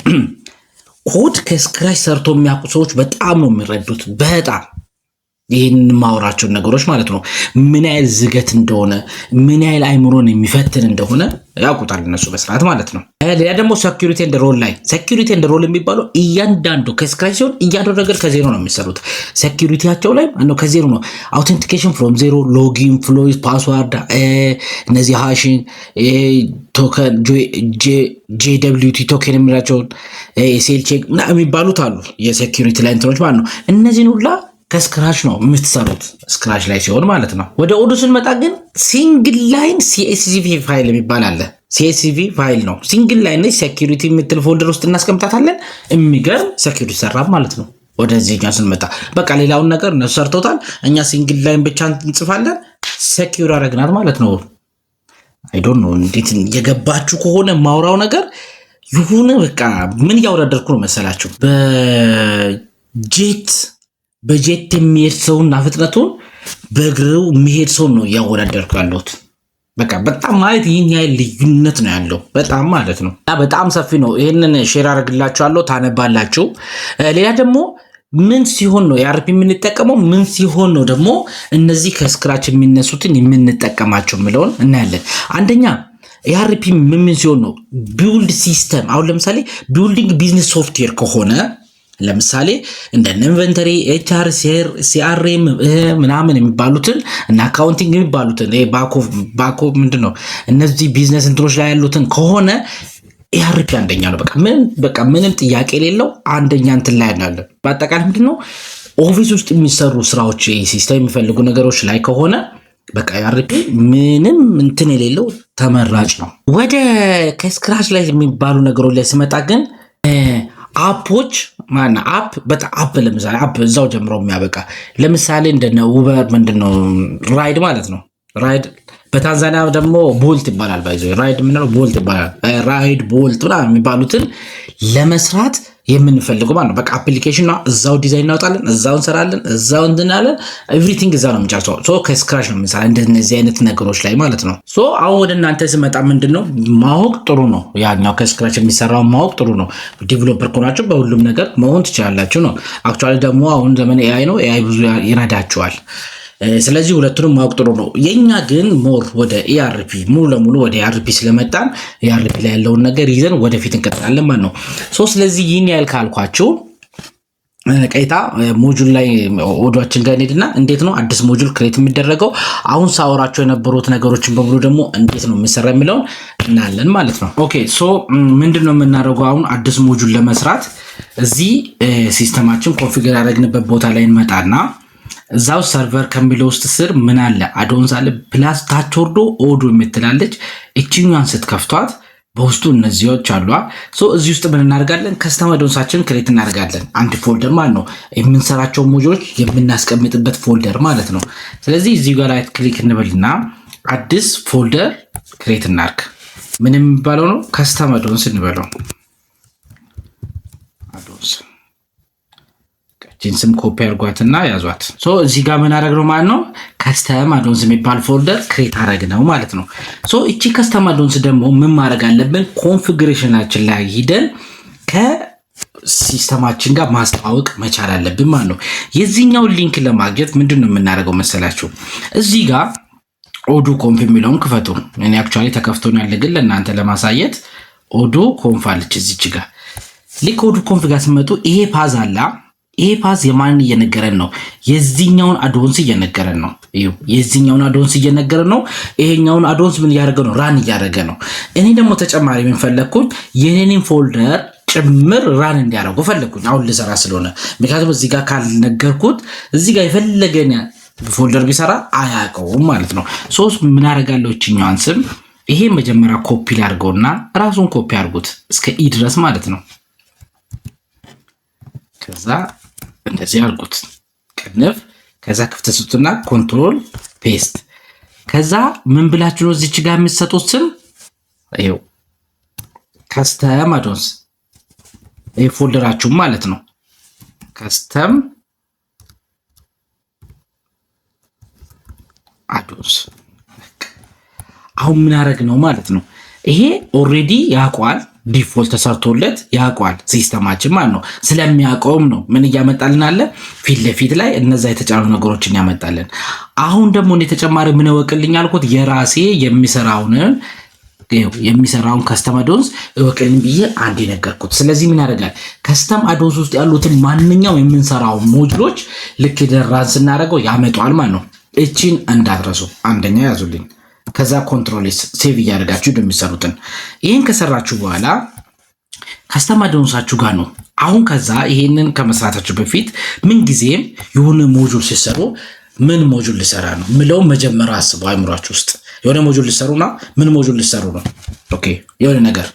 ኮድ ከስክራች ሰርቶ የሚያውቁ ሰዎች በጣም ነው የሚረዱት። በጣም ይህን ማውራቸውን ነገሮች ማለት ነው ምን ያህል ዝገት እንደሆነ ምን ያህል አይምሮን የሚፈትን እንደሆነ ያውቁታል እነሱ በስርዓት ማለት ነው። ሌላ ደግሞ ሴኩሪቲ ኤንድ ሮል ላይ ሴኩሪቲ ኤንድ ሮል የሚባለው እያንዳንዱ ከስክራች ሲሆን እያንዳንዱ ነገር ከዜሮ ነው የሚሰሩት። ሴኩሪቲያቸው ላይ ከዜሮ ነው። አውቴንቲኬሽን ፍሮም ዜሮ፣ ሎጊን፣ ፍሎይስ፣ ፓስዋርድ፣ እነዚህ ሃሽን፣ ቶከን፣ JWT ቶከን የሚላቸውን ሴል ቼክ የሚባሉት አሉ የሴኩሪቲ ላይ እንትኖች ማለት ነው። እነዚህን ሁላ ከስክራች ነው የምትሰሩት ስክራች ላይ ሲሆን ማለት ነው። ወደ ኦዶ ስንመጣ ግን ሲንግል ላይን CSV ፋይል የሚባል አለ። CSV ፋይል ነው ሲንግል ላይን ሴኩሪቲ የምትል ፎልደር ውስጥ እናስቀምጣታለን። የሚገርም ሴኩሪቲ ሰራ ማለት ነው። ወደዚህኛው ስንመጣ በቃ ሌላውን ነገር እነሱ ሰርተውታል። እኛ ሲንግል ላይን ብቻ እንጽፋለን፣ ሴኩሪ አረግናት ማለት ነው። አይ ዶንት ኖ እንዴት የገባችሁ ከሆነ ማውራው ነገር ይሁን። በቃ ምን ያወዳደርኩ ነው መሰላችሁ? በጄት የሚሄድ ሰውና ፍጥነቱን በእግሩ የሚሄድ ሰው ነው እያወዳደርኩ ያለሁት። በቃ በጣም ማለት ይህን ያህል ልዩነት ነው ያለው በጣም ማለት ነው። በጣም ሰፊ ነው። ይህንን ሼር አድርግላችኋለሁ ታነባላችሁ። ሌላ ደግሞ ምን ሲሆን ነው የአርፒ የምንጠቀመው፣ ምን ሲሆን ነው ደግሞ እነዚህ ከስክራች የሚነሱትን የምንጠቀማቸው የሚለውን እናያለን። አንደኛ የአርፒ ምን ሲሆን ነው ቢውልድ ሲስተም። አሁን ለምሳሌ ቢውልዲንግ ቢዝነስ ሶፍትዌር ከሆነ ለምሳሌ እንደ ኢንቨንተሪ፣ HR፣ CRM ምናምን የሚባሉትን እና አካውንቲንግ የሚባሉትን ባኮ ምንድነው እነዚህ ቢዝነስ እንትሮች ላይ ያሉትን ከሆነ ERP አንደኛ ነው። በቃ ምንም ጥያቄ የሌለው አንደኛ እንትን ላይ ያለው። በአጠቃላይ ምንድነው ኦፊስ ውስጥ የሚሰሩ ስራዎች ሲስተም የሚፈልጉ ነገሮች ላይ ከሆነ በቃ ERP ምንም እንትን የሌለው ተመራጭ ነው። ወደ ከስክራች ላይ የሚባሉ ነገሮች ላይ ስመጣ ግን አፖች አፕ ለምሳሌ አፕ እዛው ጀምሮ የሚያበቃ ለምሳሌ እንደነ ኡበር ምንድነው ራይድ ማለት ነው። ራይድ በታንዛኒያ ደግሞ ቦልት ይባላል። ባይዞ ራይድ ምንድነው ቦልት ይባላል። ራይድ ቦልት ምናምን የሚባሉትን ለመስራት የምንፈልገው ማለት ነው። በቃ አፕሊኬሽን ነው። እዛው ዲዛይን እናወጣለን፣ እዛው እንሰራለን፣ እዛው እንድናለን። ኤቭሪቲንግ እዛው ነው የምንጨርሰው። ሶ ከስክራች ነው የምንሰራ እንደነዚህ አይነት ነገሮች ላይ ማለት ነው። ሶ አሁን ወደ እናንተ ስመጣ ምንድነው ማወቅ ጥሩ ነው። ያኛው ከስክራች የሚሰራው ማወቅ ጥሩ ነው። ዲቨሎፐር ከሆናችሁ በሁሉም ነገር መሆን ትችላላችሁ ነው። አክቹአሊ ደግሞ አሁን ዘመን ኤአይ ነው። ኤአይ ብዙ ይረዳችኋል። ስለዚህ ሁለቱንም ማወቅ ጥሩ ነው። የኛ ግን ሞር ወደ ERP ሙሉ ለሙሉ ወደ ERP ስለመጣን ERP ላይ ያለውን ነገር ይዘን ወደፊት እንቀጥላለን ማለት ነው። ስለዚህ ይህን ያህል ካልኳችሁ ቀይታ ሞጁል ላይ ኦዶአችን ጋር እንሄድና እንዴት ነው አዲስ ሞጁል ክሬት የሚደረገው፣ አሁን ሳወራቸው የነበሩት ነገሮችን በሙሉ ደግሞ እንዴት ነው የሚሰራ የሚለውን እናያለን ማለት ነው። ኦኬ ምንድነው የምናደርገው አሁን አዲስ ሞጁል ለመስራት እዚህ ሲስተማችን ኮንፊገር ያደረግንበት ቦታ ላይ እንመጣና እዛው ሰርቨር ከሚለው ውስጥ ስር ምን አለ አዶንስ አለ ፕላስ ታች ወርዶ ኦዶ የምትላለች እቺኛን ስትከፍቷት በውስጡ እነዚህዎች አሉ። እዚህ ውስጥ ምን እናደርጋለን? ከስተም አዶንሳችን ክሬት እናደርጋለን። አንድ ፎልደር ማለት ነው የምንሰራቸው ሞጆች የምናስቀምጥበት ፎልደር ማለት ነው። ስለዚህ እዚህ ጋር ራይት ክሊክ እንበልና አዲስ ፎልደር ክሬት እናድርግ። ምን የሚባለው ነው? ከስተም አዶንስ እንበለው። አዶንስ ጂንስም ኮፒ አድርጓትና ያዟት። ሶ እዚህ ጋር ምን አደረግነው ማለት ነው ከስተም አዶንስ የሚባል ፎልደር ክሬት አደረግነው ማለት ነው። ሶ እቺ ከስተም አዶንስ ደግሞ ምን ማድረግ አለብን ኮንፊግሬሽናችን ላይ ሂደን ከሲስተማችን ጋር ማስተዋወቅ መቻል አለብን ማለት ነው። የዚህኛውን ሊንክ ለማግኘት ምንድነው የምናደርገው መሰላችሁ እዚህ ጋር ኦዶ ኮንፍ የሚለውን ክፈቱ። እኔ አክቹአሊ ተከፍቶ ነው ያለ ግን ለእናንተ ለማሳየት ኦዶ ኮንፍ አለች እዚች ጋር። ልክ ኦዶ ኮንፍ ጋር ስመጡ ይሄ ፓዝ አለ። ይሄ ፓዝ የማንን እየነገረን ነው? የዚህኛውን አዶንስ እየነገረን ነው። እዩ የዚህኛውን አዶንስ እየነገረን ነው። ይሄኛውን አዶንስ ምን እያደረገ ነው? ራን እያደረገ ነው። እኔ ደግሞ ተጨማሪ ምን ፈለኩኝ? የኔን ፎልደር ጭምር ራን እንዲያደርገው ፈለኩኝ አሁን ልሰራ ስለሆነ። ምክንያቱም እዚህ ጋር ካልነገርኩት እዚህ ጋር የፈለገኝ ፎልደር ቢሰራ አያውቀውም ማለት ነው። ሶስት ምን አደርጋለሁ እችኛዋን ስም ይሄ መጀመሪያ ኮፒ ላድርገውና ራሱን ኮፒ አድርጉት እስከ ኢ ድረስ ማለት ነው። ከዛ እንደዚህ አድርጉት ቅንፍ። ከዛ ክፍተት ስጡና ኮንትሮል ፔስት። ከዛ ምን ብላችሁ ነው እዚች ጋር የምትሰጡት ስም ይሄው ከስተም አዶንስ ይሄ ፎልደራችሁ ማለት ነው። ከስተም አዶንስ አሁን ምን አደረግ ነው ማለት ነው። ይሄ ኦሬዲ ያውቀዋል ዲፎልት ተሰርቶለት ያውቀዋል ሲስተማችን ማለት ነው። ስለሚያውቀውም ነው ምን እያመጣልን አለ ፊት ለፊት ላይ እነዛ የተጫኑ ነገሮችን ያመጣልን። አሁን ደግሞ እንደ ተጨማሪ ምን ወቅልኝ አልኩት የራሴ የሚሰራውን ከስተም አዶንስ ወቅልኝ ብዬ አንድ ነገርኩት። ስለዚህ ምን ያደርጋል ከስተም አዶንስ ውስጥ ያሉትን ማንኛውም የምንሰራው ሞጁሎች ልክ ደራን ስናደርገው ያመጣዋል ማለት ነው። እቺን እንዳትረሱ አንደኛ ያዙልኝ። ከዛ ኮንትሮል ሴቭ እያደረጋችሁ እንደሚሰሩትን ይሄን ከሰራችሁ በኋላ ከስተም አዶንሳችሁ ጋር ነው። አሁን ከዛ ይሄንን ከመስራታችሁ በፊት ምን ጊዜም የሆነ ሞጁል ሲሰሩ ምን ሞጁል ሊሰራ ነው ምለው መጀመሪያ አስቡ አይምሯችሁ ውስጥ የሆነ ሞጁል ሊሰሩና ምን ሞጁል ሊሰሩ ነው ኦኬ የሆነ ነገር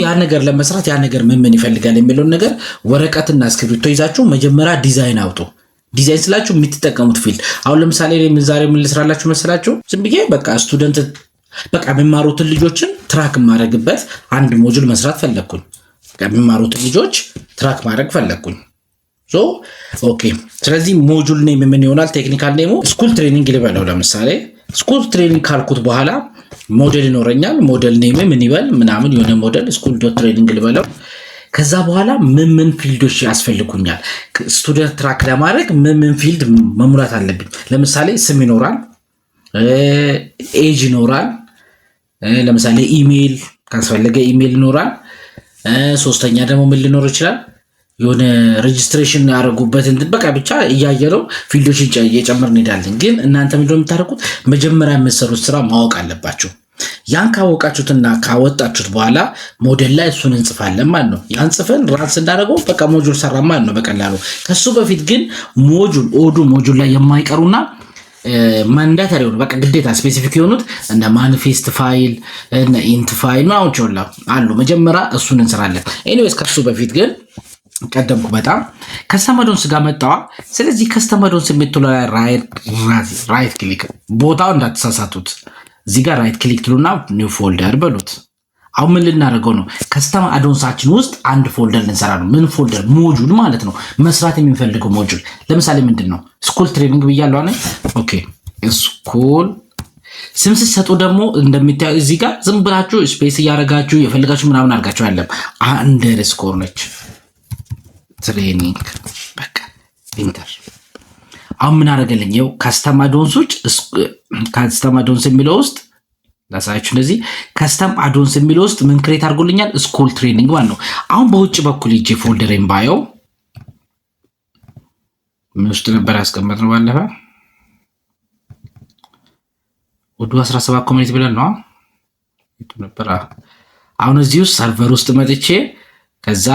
ያ ነገር ለመስራት ያ ነገር ምን ይፈልጋል የሚለው ነገር ወረቀትና እስክሪብቶ ይዛችሁ መጀመሪያ ዲዛይን አውጡ። ዲዛይን ስላችሁ የምትጠቀሙት ፊልድ አሁን ለምሳሌ ምን ዛሬ ምን ልስራላችሁ መሰላችሁ ዝም ብዬ በቃ ስቱደንት በቃ የሚማሩትን ልጆችን ትራክ ማድረግበት አንድ ሞጁል መስራት ፈለኩኝ። የሚማሩትን ልጆች ትራክ ማድረግ ፈለኩኝ። ኦኬ ስለዚህ ሞጁል ኔም ምን ይሆናል ቴክኒካል ኔሙ ስኩል ትሬኒንግ ልበለው። ለምሳሌ ስኩል ትሬኒንግ ካልኩት በኋላ ሞዴል ይኖረኛል። ሞዴል ኔም ምን ይበል ምናምን የሆነ ሞዴል ስኩል ዶት ትሬኒንግ ልበለው። ከዛ በኋላ ምን ፊልዶች ያስፈልጉኛል ስቱደንት ትራክ ለማድረግ ምን ፊልድ መሙላት አለብኝ። ለምሳሌ ስም ይኖራል፣ ኤጅ ይኖራል፣ ለምሳሌ ኢሜል ካስፈለገ ኢሜል ይኖራል። ሶስተኛ ደግሞ ምን ሊኖር ይችላል የሆነ ሬጂስትሬሽን ያደረጉበት በቃ ብቻ እያየነው ፊልዶችን እየጨመርን እንሄዳለን። ግን እናንተ ምንድነው የምታደርጉት መጀመሪያ የምትሰሩት ስራ ማወቅ አለባችሁ። ያን ካወቃችሁትና ካወጣችሁት በኋላ ሞዴል ላይ እሱን እንጽፋለን ማለት ነው። ያን ጽፈን ራን ስናደርገው በቃ ሞጁል ሰራ ማለት ነው በቀላሉ። ከሱ በፊት ግን ሞጁል ላይ የማይቀሩና ማንዳታሪ ሆኑ በቃ ግዴታ ስፔሲፊክ የሆኑት እንደ ማኒፌስት ፋይል እና ኢንት ፋይል ነው አሉ። መጀመሪያ እሱን እንሰራለን። ኤኒዌይስ ከሱ በፊት ግን ቀደምኩ በጣም ከስተም አዶንስ ጋር መጣዋ። ስለዚህ ከስተም አዶንስ የምትለው ላይ ራይት ክሊክ ቦታው እንዳትሳሳቱት እዚህ ጋር ራይት ክሊክ ትሉና ኒው ፎልደር በሉት። አሁን ምን ልናደርገው ነው ከስተም አዶንሳችን ውስጥ አንድ ፎልደር ልንሰራ ነው። ምን ፎልደር ሞጁል ማለት ነው መስራት የሚፈልገው ሞጁል። ለምሳሌ ምንድነው ስኩል ትሬኒንግ ብያለሁ አይደል ኦኬ ስኩል ስም ስትሰጡ ደግሞ እንደምታዩ እዚህ ጋር ዝም ብላችሁ ስፔስ እያደረጋችሁ የፈልጋችሁ ምናምን አድርጋችሁ አይደለም አንደርስኮር ነች ትሬኒንግ በቃ ኢንተር። አሁን ምን አደረገልኝ ይኸው ከስተም አዶንሶች ከስተም አዶንስ የሚለው ውስጥ ላሳያችሁ። እንደዚህ ከስተም አዶንስ የሚለው ውስጥ ምን ክሬት አድርጎልኛል ስኩል ትሬኒንግ ማለት ነው። አሁን በውጭ በኩል እጄ ፎልደሬን ባየው ምን ውስጥ ነበር ያስቀመጥነው ባለፈ ወዱ 17 ኮሚኒቲ ብለን ነው ነበር። አሁን እዚህ ውስጥ ሰርቨር ውስጥ መጥቼ ከዛ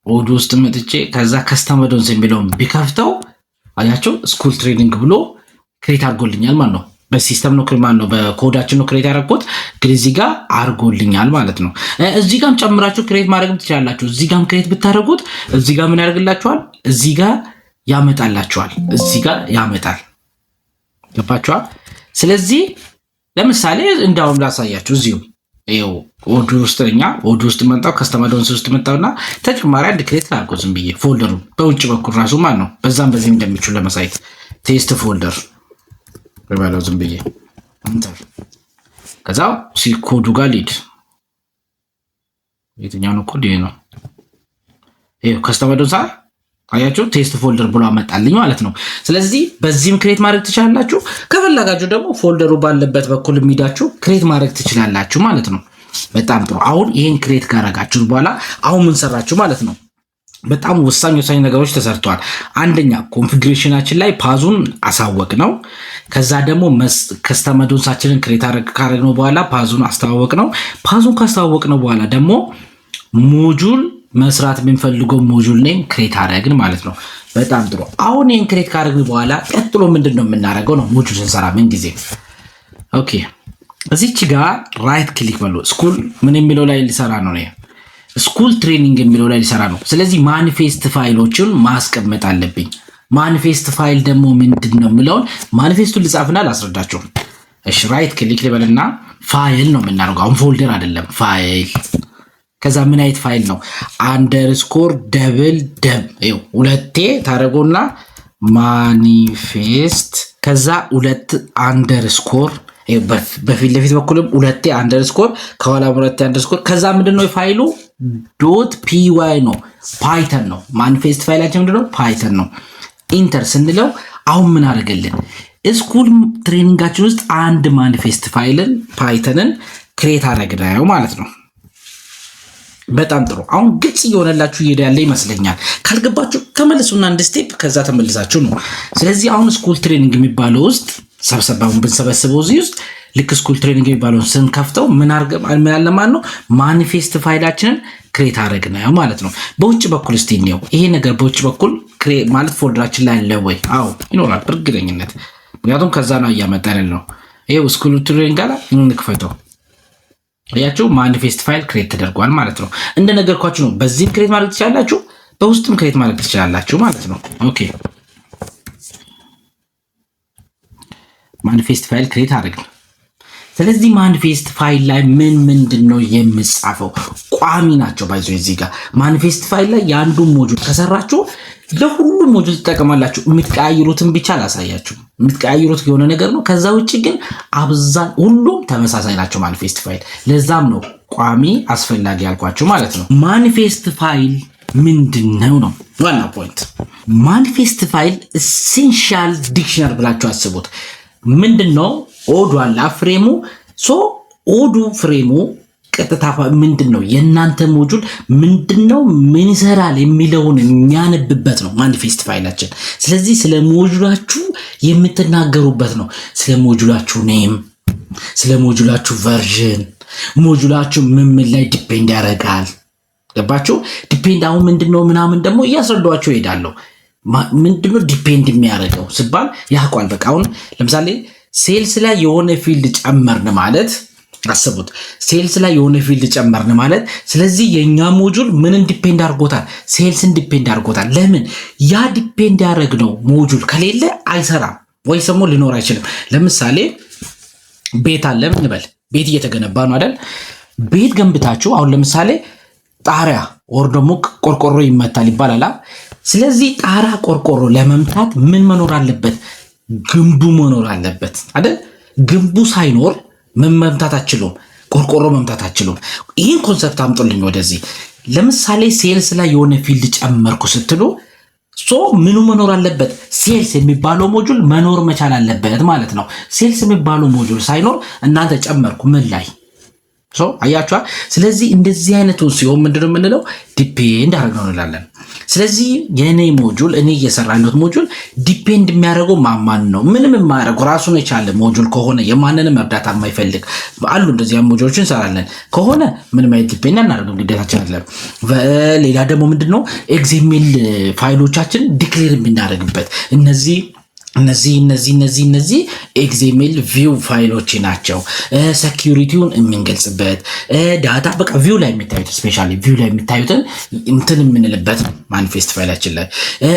ወዱ ውስጥ መጥቼ ከዛ ከስተም አዶንስ የሚለውን ቢከፍተው አያቸው ስኩል ትሬኒንግ ብሎ ክሬት አድርጎልኛል ማለት ነው። በሲስተም ነው ማለት ነው በኮዳችን ነው ክሬት ያደረኩት ግን እዚህ ጋር አድርጎልኛል ማለት ነው። እዚህ ጋርም ጨምራችሁ ክሬት ማድረግም ትችላላችሁ። እዚህ ጋርም ክሬት ብታደርጉት እዚህ ጋር ምን ያደርግላችኋል እዚህ ጋር ያመጣላችኋል እዚህ ጋር ያመጣል። ገባችኋል? ስለዚህ ለምሳሌ እንዳውም ላሳያችሁ እዚሁ ይኸው ኦዱ ውስጥ መጣው ከስተመዶንስ ውስጥ መጣውና ተጨማሪ አንድ ክሬት ላድርገው ዝም ብዬ ፎልደሩ በውጭ በኩል ራሱ ማለት ነው። በዛም በዚህ እንደሚችሉ ለማሳየት ቴስት ፎልደር በባለው ዝም ብዬ ኢንተር ከዛው ኮዱ ጋር ሊድ የትኛው ነው ኮድ ነው? ይኸው ከስተመዶንስ አያችሁ ቴስት ፎልደር ብሎ አመጣልኝ ማለት ነው። ስለዚህ በዚህም ክሬት ማድረግ ትችላላችሁ። ከፈለጋችሁ ደግሞ ፎልደሩ ባለበት በኩል የሚዳችሁ ክሬት ማድረግ ትችላላችሁ ማለት ነው። በጣም ጥሩ። አሁን ይሄን ክሬት ካረጋችሁ በኋላ አሁን ምን ሰራችሁ ማለት ነው? በጣም ወሳኝ ነገሮች ተሰርተዋል። አንደኛ ኮንፊግሬሽናችን ላይ ፓዙን አሳወቅ ነው። ከዛ ደግሞ ከስተመዶንሳችንን ክሬት ካረግነው በኋላ ፓዙን አስተዋወቅ ነው። ፓዙን ካስተዋወቅ ነው በኋላ ደግሞ ሞጁል መስራት የምንፈልገው ሞጁል ኔም ክሬት አደረግን ማለት ነው። በጣም ጥሩ። አሁን ይሄን ክሬት ካደረግን በኋላ ቀጥሎ ምንድነው የምናደርገው ነው ሞጁል ስንሰራ ምን ጊዜ ኦኬ፣ እዚች ጋር ራይት ክሊክ በሉ። ስኩል ምን የሚለው ላይ ሊሰራ ነው ነው ስኩል ትሬኒንግ የሚለው ላይ ሊሰራ ነው። ስለዚህ ማኒፌስት ፋይሎችን ማስቀመጥ አለብኝ። ማኒፌስት ፋይል ደግሞ ምንድነው የሚለውን ማኒፌስቱን ልጻፍና ላስረዳችሁ። እሺ ራይት ክሊክ ልበልና ፋይል ነው የምናደርገው። አሁን ፎልደር አይደለም ፋይል። ከዛ ምን አይነት ፋይል ነው? አንደርስኮር ደብል ሁለቴ ታደርጎና ማኒፌስት ከዛ ሁለት አንደርስኮር በፊት ለፊት በኩልም ሁለቴ አንደርስኮር ከኋላ ሁለቴ አንደርስኮር ከዛ ምንድነው ፋይሉ ዶት ፒዋይ ነው ፓይተን ነው። ማኒፌስት ፋይላችን ምንድነው ፓይተን ነው። ኢንተር ስንለው አሁን ምን አደረገልን? ስኩል ትሬኒንጋችን ውስጥ አንድ ማኒፌስት ፋይልን ፓይተንን ክሬት አደረግነው ማለት ነው። በጣም ጥሩ። አሁን ግልጽ እየሆነላችሁ ይሄዳል ይመስለኛል። ካልገባችሁ ተመልሱና አንድ ስቴፕ ከዛ ተመልሳችሁ ነው። ስለዚህ አሁን ስኩል ትሬኒንግ የሚባለው ውስጥ ሰብሰባውን ብንሰበስበው እዚህ ውስጥ ልክ ስኩል ትሬኒንግ የሚባለውን ስንከፍተው ምን አለ ማለት ነው ማኒፌስት ፋይላችንን ክሬት አደረግነው ማለት ነው። በውጭ በኩል እስቲ ነው ይሄ ነገር በውጭ በኩል ማለት ፎልደራችን ላይ አለ ወይ? አዎ ይኖራል በእርግጠኝነት። ምክንያቱም ከዛ ነው እያመጣን ነው። ይሄው ስኩል ትሬኒንግ ጋር እንክፈተው። ያችሁ ማኒፌስት ፋይል ክሬት ተደርጓል ማለት ነው። እንደነገርኳችሁ ነው። በዚህም ክሬት ማድረግ ትችላላችሁ፣ በውስጥም ክሬት ማድረግ ትችላላችሁ ማለት ነው። ኦኬ ማኒፌስት ፋይል ክሬት አድርገን ስለዚህ ማኒፌስት ፋይል ላይ ምንድነው የምጻፈው? ቋሚ ናቸው ባይዞ እዚህ ጋር ማኒፌስት ፋይል ላይ ያንዱን ሞጁል ከሰራችሁ ለሁሉም ሞጁል ተጠቅማላችሁ። የምትቀያይሩትን ብቻ ላሳያችሁ። የምትቀያይሩት የሆነ ነገር ነው። ከዛ ውጪ ግን ሁሉም ተመሳሳይ ናቸው ማኒፌስት ፋይል። ለዛም ነው ቋሚ አስፈላጊ ያልኳችሁ ማለት ነው። ማኒፌስት ፋይል ምንድነው ነው ዋና ፖይንት። ማኒፌስት ፋይል ኤሴንሻል ዲክሽነሪ ብላችሁ አስቡት። ምንድነው ኦዱ አለ ፍሬሙ ኦዱ ፍሬሙ ቀጥታ ምንድነው የእናንተ ሞጁል ምንድነው ምን ይሰራል የሚለውን የሚያነብበት ነው ማኒፌስት ፋይላችን። ስለዚህ ስለ ሞጁላችሁ የምትናገሩበት ነው። ስለ ሞጁላችሁ ኔም፣ ስለ ሞጁላችሁ ቨርዥን፣ ሞጁላችሁ ምን ላይ ዲፔንድ ያደርጋል። ገባችሁ? ዲፔንድ አሁን ምንድነው ምናምን ደግሞ እያስረዳኋችሁ እሄዳለሁ። ምንድነው ዲፔንድ የሚያደርገው ሲባል ያውቃል። በቃ አሁን ለምሳሌ ሴልስ ላይ የሆነ ፊልድ ጨመርን ማለት አስቡት። ሴልስ ላይ የሆነ ፊልድ ጨመርን ማለት ስለዚህ የኛ ሞጁል ምንን ዲፔንድ አድርጎታል? ሴልስን ዲፔንድ አድርጎታል። ለምን? ያ ዲፔንድ ያደረግነው ሞጁል ከሌለ አይሰራም ወይ ደግሞ ሊኖር አይችልም። ለምሳሌ ቤት አለ እንበል። ቤት እየተገነባ ነው አይደል? ቤት ገንብታችሁ አሁን ለምሳሌ ጣሪያ ወር ደግሞ ቆርቆሮ ይመታል ይባላል። ስለዚህ ጣራ ቆርቆሮ ለመምታት ምን መኖር አለበት? ግንቡ መኖር አለበት አይደል? ግንቡ ሳይኖር ምን መምታት አትችሉም፣ ቆርቆሮ መምታት አትችሉም። ይህን ኮንሰፕት አምጡልኝ ወደዚህ። ለምሳሌ ሴልስ ላይ የሆነ ፊልድ ጨመርኩ ስትሉ ምኑ መኖር አለበት? ሴልስ የሚባለው ሞጁል መኖር መቻል አለበት ማለት ነው። ሴልስ የሚባለው ሞጁል ሳይኖር እናንተ ጨመርኩ ምን ላይ አያችኋ። ስለዚህ እንደዚህ አይነቱ ሲሆን ምንድነው የምንለው? ዲፔንድ አድርገው እንላለን። ስለዚህ የኔ ሞጁል እኔ እየሰራሁት ሞጁል ዲፔንድ የሚያደርገው ማማን ነው? ምንም የማያደርገው ራሱን የቻለ ሞጁል ከሆነ የማንንም እርዳታ የማይፈልግ አሉ። እንደዚህ ሞጁሎችን እንሰራለን ከሆነ ምንም አይነት ዲፔንድ አናደርግም፣ ግዴታችን አይደለም። ሌላ ደግሞ ምንድነው ኤግዜሜል ፋይሎቻችን ዲክሌር የምናደርግበት እነዚህ ኤግዜሜል ቪው ፋይሎች ናቸው። ሴኩሪቲውን የምንገልጽበት ዳታ በቃ ቪው ላይ የሚታዩት ስፔሻሊ ቪው ላይ የሚታዩትን እንትን የምንልበት ማኒፌስት ፋይላችን ላይ።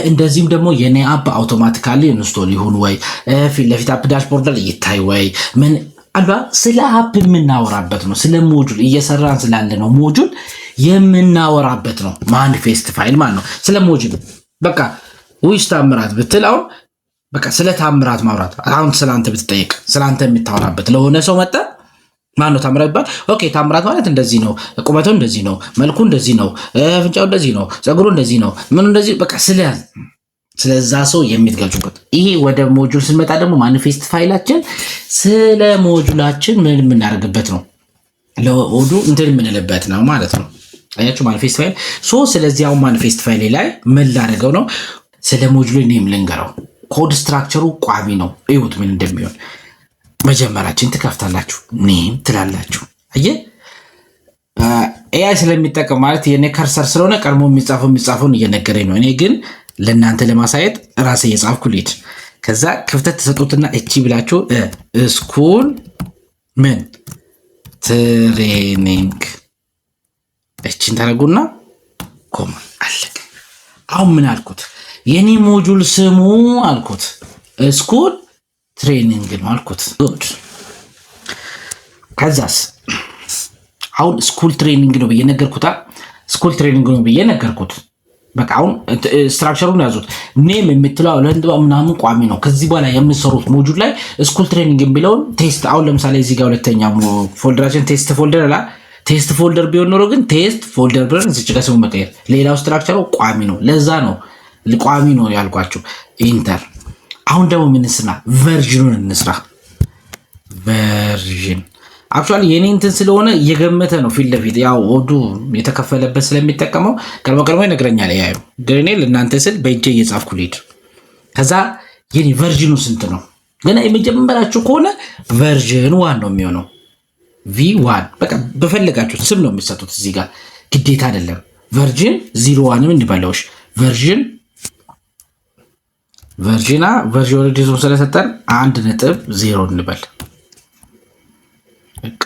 እንደዚህም ደግሞ የኔ አፕ አውቶማቲካሊ ኢንስቶል ይሁን ወይ ፊት ለፊት አፕ ዳሽቦርድ ላይ ይታይ ወይ ምን አልባ ስለ አፕ የምናወራበት ነው። ስለ ሞጁል እየሰራን ስላለ ነው ሞጁል የምናወራበት ነው። ማኒፌስት ፋይል ማለት ነው። ስለ ሞጁል በቃ ውይስ ታምራት ብትል አሁን በቃ ስለ ታምራት ማውራት አሁን ስላንተ ብትጠይቅ ስላንተ የምታወራበት ለሆነ ሰው መጣ ማን ነው ታምራት ይባል። ኦኬ ታምራት ማለት እንደዚህ ነው፣ ቁመቱ እንደዚህ ነው፣ መልኩ እንደዚህ ነው፣ ፍንጫው እንደዚህ ነው፣ ፀጉሩ እንደዚህ ነው፣ ምን እንደዚህ በቃ ስለዛ ሰው የሚትገልጹበት። ይሄ ወደ ሞጁል ስንመጣ ደግሞ ማኒፌስት ፋይላችን ስለ ሞጁላችን ምን የምናደርግበት ነው፣ ለወዱ እንትን የምንልበት ነው ማለት ነው። አያችሁ ማኒፌስት ፋይል ስለዚህ አሁን ማኒፌስት ፋይል ላይ ምን ላደርገው ነው? ስለ ሞጁል ኔም ልንገረው። ኮድ ስትራክቸሩ ቋሚ ነው። እዩት ምን እንደሚሆን። መጀመሪያችን ትከፍታላችሁ፣ ኔም ትላላችሁ። አየ ኤአይ ስለሚጠቀም ማለት የኔ ከርሰር ስለሆነ ቀድሞ የሚጻፈውን እየነገረኝ ነው። እኔ ግን ለእናንተ ለማሳየት ራሴ እየጻፍኩ ልሂድ። ከዛ ክፍተት ተሰጡትና እቺ ብላችሁ ስኩል ምን ትሬኒንግ እቺን ታደርጉና ኮማ አለቀ። አሁን ምን አልኩት? የኔ ሞጁል ስሙ አልኩት ስኩል ትሬኒንግ ነው አልኩት። ጉድ። ከዛስ አሁን ስኩል ትሬኒንግ ነው ብዬ ነገርኩት። ስኩል ትሬኒንግ ነው ብዬ ነገርኩት። በቃ አሁን ስትራክቸሩን ያዙት። ኔም የምትለው ለእንደው ምናምን ቋሚ ነው። ከዚህ በኋላ የምትሰሩት ሞጁል ላይ ስኩል ትሬኒንግ የሚለውን ቴስት አሁን ለምሳሌ እዚህ ጋር ሁለተኛ ፎልደራችን ቴስት ፎልደር አላ ቴስት ፎልደር ቢሆን ኖሮ ግን ቴስት ፎልደር ብለን እዚህ ጋር ስሙ መቀየር። ሌላው ስትራክቸሩ ቋሚ ነው። ለዛ ነው ቋሚ ነው ያልኳችሁ። ኢንተር። አሁን ደግሞ ምን እንስራ? ቨርዥኑን እንስራ። ቨርዥን አክቹአሊ የኔ እንትን ስለሆነ እየገመተ ነው ፊት ለፊት ያው ወዱ የተከፈለበት ስለሚጠቀመው ቀድሞ ይነግረኛል። ያዩ ግን እኔ ለእናንተ ስል በእጄ እየጻፍኩ ልሂድ። ከዛ የኔ ቨርዥኑ ስንት ነው? ገና የመጀመሪያችሁ ከሆነ ቨርዥን 1 ነው የሚሆነው። V1 በቃ በፈለጋችሁት ስም ነው የሚሰጡት። እዚህ ጋር ግዴታ አይደለም። ቨርዥን 01ም እንዲባለውሽ ቨርዥን ኦልሬዲ ስለሰጠን 1.0 እንበል በቃ።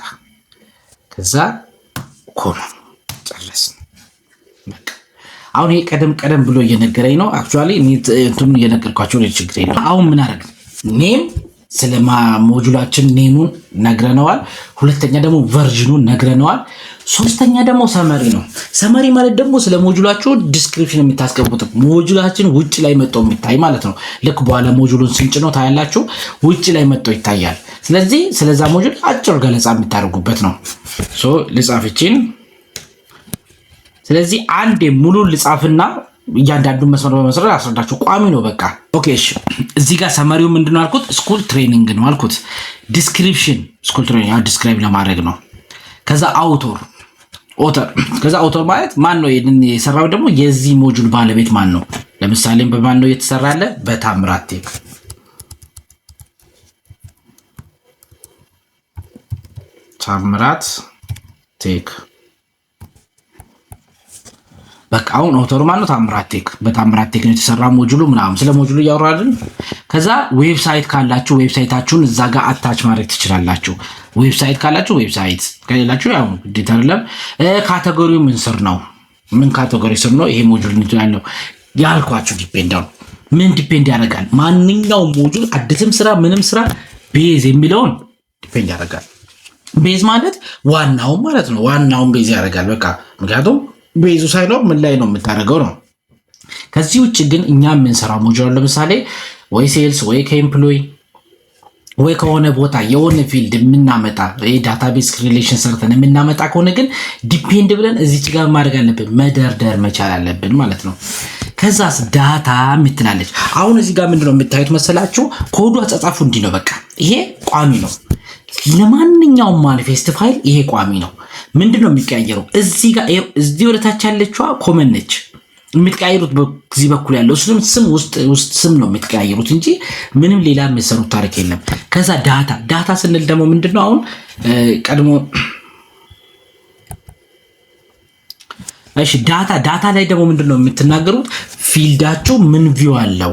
ከዛ ኮማ ጨረስን። በቃ አሁን ይሄ ቀደም ብሎ እየነገረኝ ነው። አክቹአሊ እንትኑን እየነገርኳቸው ነው። ችግር የለም። አሁን ምን አደረግ? ኔም ስለ ሞጁላችን ኔሙን ነግረነዋል። ሁለተኛ ደግሞ ቨርዥኑን ነግረነዋል። ሶስተኛ ደግሞ ሰመሪ ነው። ሰመሪ ማለት ደግሞ ስለ ሞጁላችሁ ዲስክሪፕሽን የምታስቀምጡት ሞጁላችን ውጭ ላይ መጥቶ የሚታይ ማለት ነው። ልክ በኋላ ሞጁሉን ስንጭነው ታያላችሁ፣ ውጭ ላይ መጥቶ ይታያል። ስለዚህ ስለዛ ሞጁል አጭር ገለጻ የምታደርጉበት ነው። ልጻፍችን። ስለዚህ አንድ ሙሉ ልጻፍና እያንዳንዱን መስመር በመስመር አስረዳችሁ። ቋሚ ነው በቃ። ኦኬ እሺ። እዚህ ጋር ሰመሪው ምንድነው አልኩት? ስኩል ትሬኒንግ ነው አልኩት። ዲስክሪፕሽን ስኩል ትሬኒንግ ዲስክራይብ ለማድረግ ነው። ከዛ ኦተር ከዛ ኦተር ማለት ማን ነው የሰራው? ደግሞ የዚህ ሞጁል ባለቤት ማን ነው? ለምሳሌ በማን ነው የተሰራለ? በታምራት ቴክ። ታምራት ቴክ በቃ አሁን ኦተሩ ማን ነው? ታምራት ቴክ። በታምራት ቴክ ነው የተሰራ ሞጁሉ ምናምን። ስለ ሞጁሉ እያወራልን። ከዛ ዌብሳይት ካላችሁ ዌብሳይታችሁን እዛ ጋር አታች ማድረግ ትችላላችሁ። ዌብሳይት ካላችሁ ዌብሳይት፣ ከሌላችሁ ያው ግዴታ አይደለም። ካቴጎሪው ምን ስር ነው? ምን ካቴጎሪ ስር ነው ይሄ ሞጁል ያለው ያልኳችሁ? ዲፔንድ ነው። ምን ዲፔንድ ያደርጋል? ማንኛውም ሞጁል አዲስም ስራ ምንም ስራ ቤዝ የሚለውን ዲፔንድ ያደርጋል። ቤዝ ማለት ዋናው ማለት ነው። ዋናውን ቤዝ ያደርጋል በቃ። ምክንያቱም ቤዙ ሳይኖር ምን ላይ ነው የምታደርገው ነው። ከዚህ ውጭ ግን እኛ የምንሰራው ሞጁል ለምሳሌ ወይ ሴልስ ወይ ከኤምፕሎይ ወይ ከሆነ ቦታ የሆነ ፊልድ የምናመጣ ዳታቤዝ ሪሌሽን ሰርተን የምናመጣ ከሆነ ግን ዲፔንድ ብለን እዚች ጋር ማድረግ አለብን፣ መደርደር መቻል አለብን ማለት ነው። ከዛስ ዳታ የምትላለች። አሁን እዚህ ጋር ምንድነው የምታዩት መሰላችሁ? ኮዱ አጻጻፉ እንዲህ ነው በቃ። ይሄ ቋሚ ነው ለማንኛውም ማኒፌስት ፋይል። ይሄ ቋሚ ነው። ምንድነው የሚቀያየረው? እዚህ ጋር እዚህ ወደታች ያለችዋ ኮመን ነች። የምትቀያየሩት በዚህ በኩል ያለው ስም ውስጥ ስም ነው የምትቀያየሩት እንጂ ምንም ሌላ የሚሰሩት ታሪክ የለም። ከዛ ዳታ ስንል ደግሞ ምንድነው አሁን ቀድሞ እሺ ዳታ ላይ ደግሞ ምንድነው የምትናገሩት? ፊልዳችሁ ምን ቪው አለው?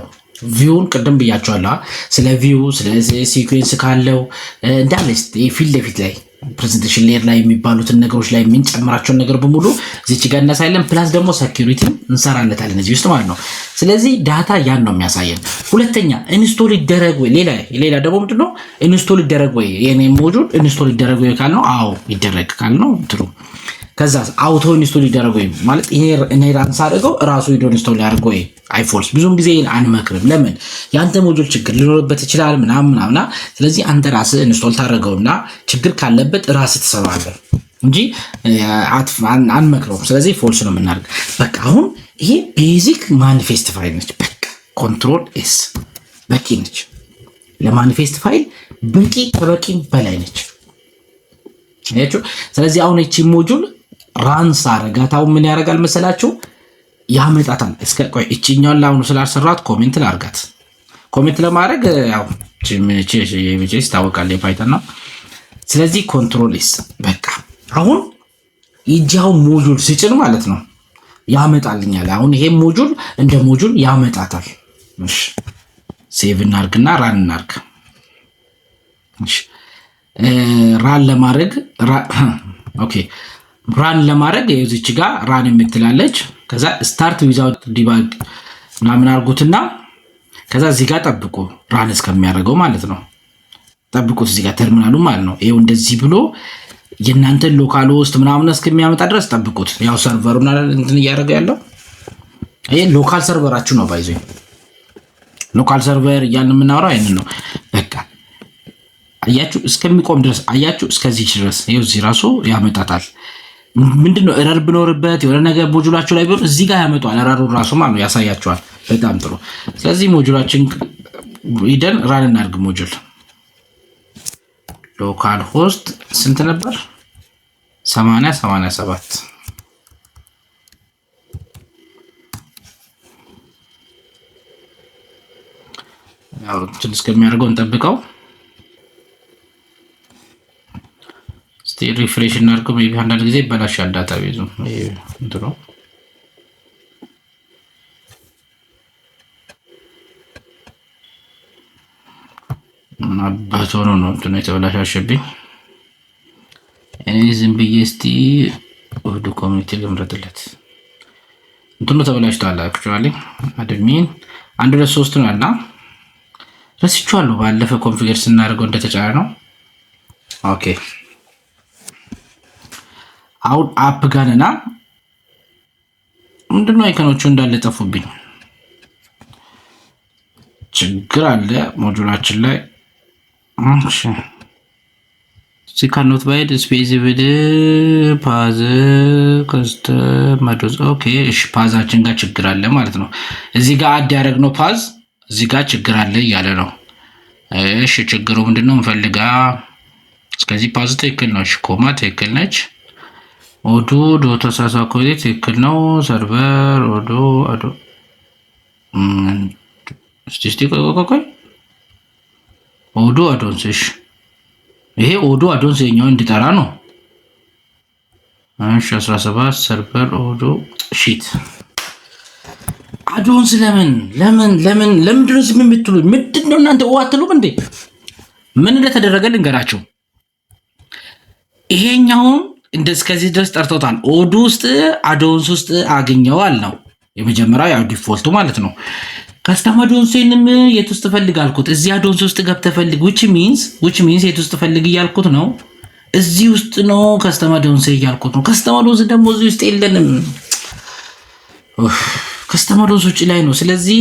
ቪውን ቅድም ብያቸዋለሁ። ስለ ቪው ስለ ሲኩዌንስ ካለው እንዳለ ፊት ለፊት ላይ ፕሬዘንቴሽን ሌየር ላይ የሚባሉትን ነገሮች ላይ የምንጨምራቸውን ነገር በሙሉ እዚች ጋር እናሳያለን። ፕላስ ደግሞ ሴኩሪቲ እንሰራለታለን እዚህ ውስጥ ማለት ነው። ስለዚህ ዳታ ያን ነው የሚያሳየን። ሁለተኛ ኢንስቶል ይደረግ ወይ ሌላ ደግሞ ምንድነው ኢንስቶል ይደረግ ወይ የኔ ሞጁል ኢንስቶል ይደረግ ወይ ካልነው አዎ ይደረግ ካልነው ትሩ። ከዛ አውቶ ኢንስቶል ይደረግ ወይ ማለት እኔ ራንስ አድርገው ራሱ ሄዶ ኢንስቶል ያደርግ ወይ አይፎልስ። ብዙም ጊዜ አንመክርም። ለምን ያንተ ሞጁል ችግር ሊኖርበት ይችላል ምናምን። ስለዚህ አንተ ራስህ ኢንስቶል ታደርገውና ችግር ካለበት ራስህ ትሰራዋለህ እንጂ አንመክረውም። ስለዚህ ፎልስ ነው የምናደርግ። በቃ አሁን ይሄ ቤዚክ ማኒፌስት ፋይል ነች። በቃ ኮንትሮል ኤስ በቂ ነች ለማኒፌስት ፋይል፣ በቂ ከበቂም በላይ ነች። ስለዚህ አሁን እቺ ሞጁል ራንስ አረጋታው ምን ያደርጋል መሰላችሁ? ያመጣታል። እስከ ቆይ እቺኛውን ላሁኑ ስላልሰራት ኮሜንት ላርጋት። ኮሜንት ለማድረግ ያው ጂሚቼስ ታወቃለህ የፓይተን ነው። ስለዚህ ኮንትሮል ኤስ በቃ አሁን ይጃው ሞጁል ሲጭን ማለት ነው ያመጣልኛል። አሁን ይሄ ሞጁል እንደ ሞጁል ያመጣታል። እሺ ሴቭ እናርግና ራን እናርግ። እሺ ራን ለማድረግ ኦኬ ራን ለማድረግ እዚች ጋር ራን የምትላለች። ከዛ ስታርት ዊዛውት ዲባግ ምናምን አርጉትና ከዛ እዚህ ጋር ጠብቁ ራን እስከሚያደርገው ማለት ነው። ጠብቁት እዚህ ጋር ተርሚናሉ ማለት ነው። ይሄው እንደዚህ ብሎ የእናንተን ሎካል ሆስት ምናምን እስከሚያመጣ ድረስ ጠብቁት። ያው ሰርቨሩና እንትን እያደረገ ያለው ይሄ ሎካል ሰርቨራችሁ ነው። ባይዞ ሎካል ሰርቨር እያልን የምናወራው አይደል ነው። በቃ አያችሁ እስከሚቆም ድረስ አያችሁ እስከዚህ ድረስ ይሄው እዚህ ራሱ ያመጣታል። ምንድነው ኤረር ብኖርበት የሆነ ነገር ሞጁላችሁ ላይ ቢሆን እዚህ ጋር ያመጣዋል። ኤረሩ ራሱ ማለት ነው ያሳያችኋል። በጣም ጥሩ። ስለዚህ ሞጁላችን ሂደን ራን እናድርግ። ሞጁል ሎካል ሆስት ስንት ነበር? 87 ያው እንትን እስከሚያደርገው እንጠብቀው። ሪፍሬሽ እናድርገው። ሜቢ አንዳንድ ጊዜ ይበላሻል ዳታቤዙ እንትኑ አባቶ ነው እንትኑ የተበላሻሸብኝ። እኔ ዝም ብዬ እስቲ ወደ ኮሚኒቲ ልምረጥለት። እንትኑ ተበላሽቷል። አክቹአሊ አድሚን 1 2 3 ነው እና ረስቼዋለሁ። ባለፈ ኮንፊገር ስናደርገው እንደተጫነ ነው። ኦኬ አሁን አፕ ጋርና ምንድነው አይከኖቹ እንዳለ ጠፉብኝ። ችግር አለ ሞጁላችን ላይ። እሺ ሲካኖት ባይድ ስፔሲፊክ ፓዝ ከስተመዶስ ኦኬ። እሺ ፓዛችን ጋር ችግር አለ ማለት ነው። እዚህ ጋር አድ ያደረግነው ፓዝ እዚህ ጋር ችግር አለ እያለ ነው። እሺ ችግሩ ምንድነው? እንፈልጋ እስከዚህ ፓዝ ትክክል ነው። እሺ ኮማ ትክክል ነች። ኦዶ ዶታ ሳሳኮሌ ትክክል ነው። ሰርቨር ኦዶ አዶ እስቲ ቆይ ኦዶ አዶንስሽ ይሄ ኦዶ አዶንስ የኛው እንዲጠራ ነው። እሺ 17 ሰርቨር ኦዶ ሺት አዶንስ ለምንድነው ዝም የምትሉት? ምንድነው እናንተ ዋትሉም እንዴ? ምን እንደተደረገ ልንገራችሁ። ይሄኛውን እንደዚህ ድረስ ጠርቶታል። ኦዶ ውስጥ አዶንስ ውስጥ አገኘዋል ነው የመጀመሪያው ያው ዲፎልቱ ማለት ነው። ከስተመር አዶንስንም የት ውስጥ ፈልግ አልኩት። እዚህ አዶንስ ውስጥ ገብተህ ፈልግ which means የት ውስጥ ፈልግ እያልኩት ነው። እዚህ ውስጥ ነው ከስተመር አዶንስ እያልኩት ነው። ከስተመር አዶንስ ደግሞ እዚህ ውስጥ የለንም። ከስተመር አዶንስ ውጭ ላይ ነው። ስለዚህ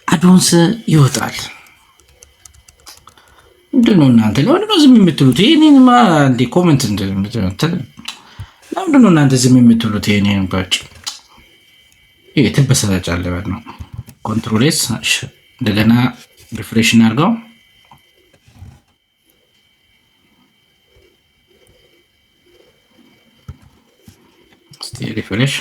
አዶንስ ይወጣል። ምንድነው እናንተ ለምንድነው ዝም የምትሉት? ይሄንማ እንደ ኮሜንት ለምንድነው እናንተ ዝም የምትሉት? ይሄን ባጭ ይሄ ተበሰጫለ ማለት ነው። ኮንትሮል ኤስ እንደገና ሪፍሬሽ እናድርገው። እስቲ ሪፍሬሽ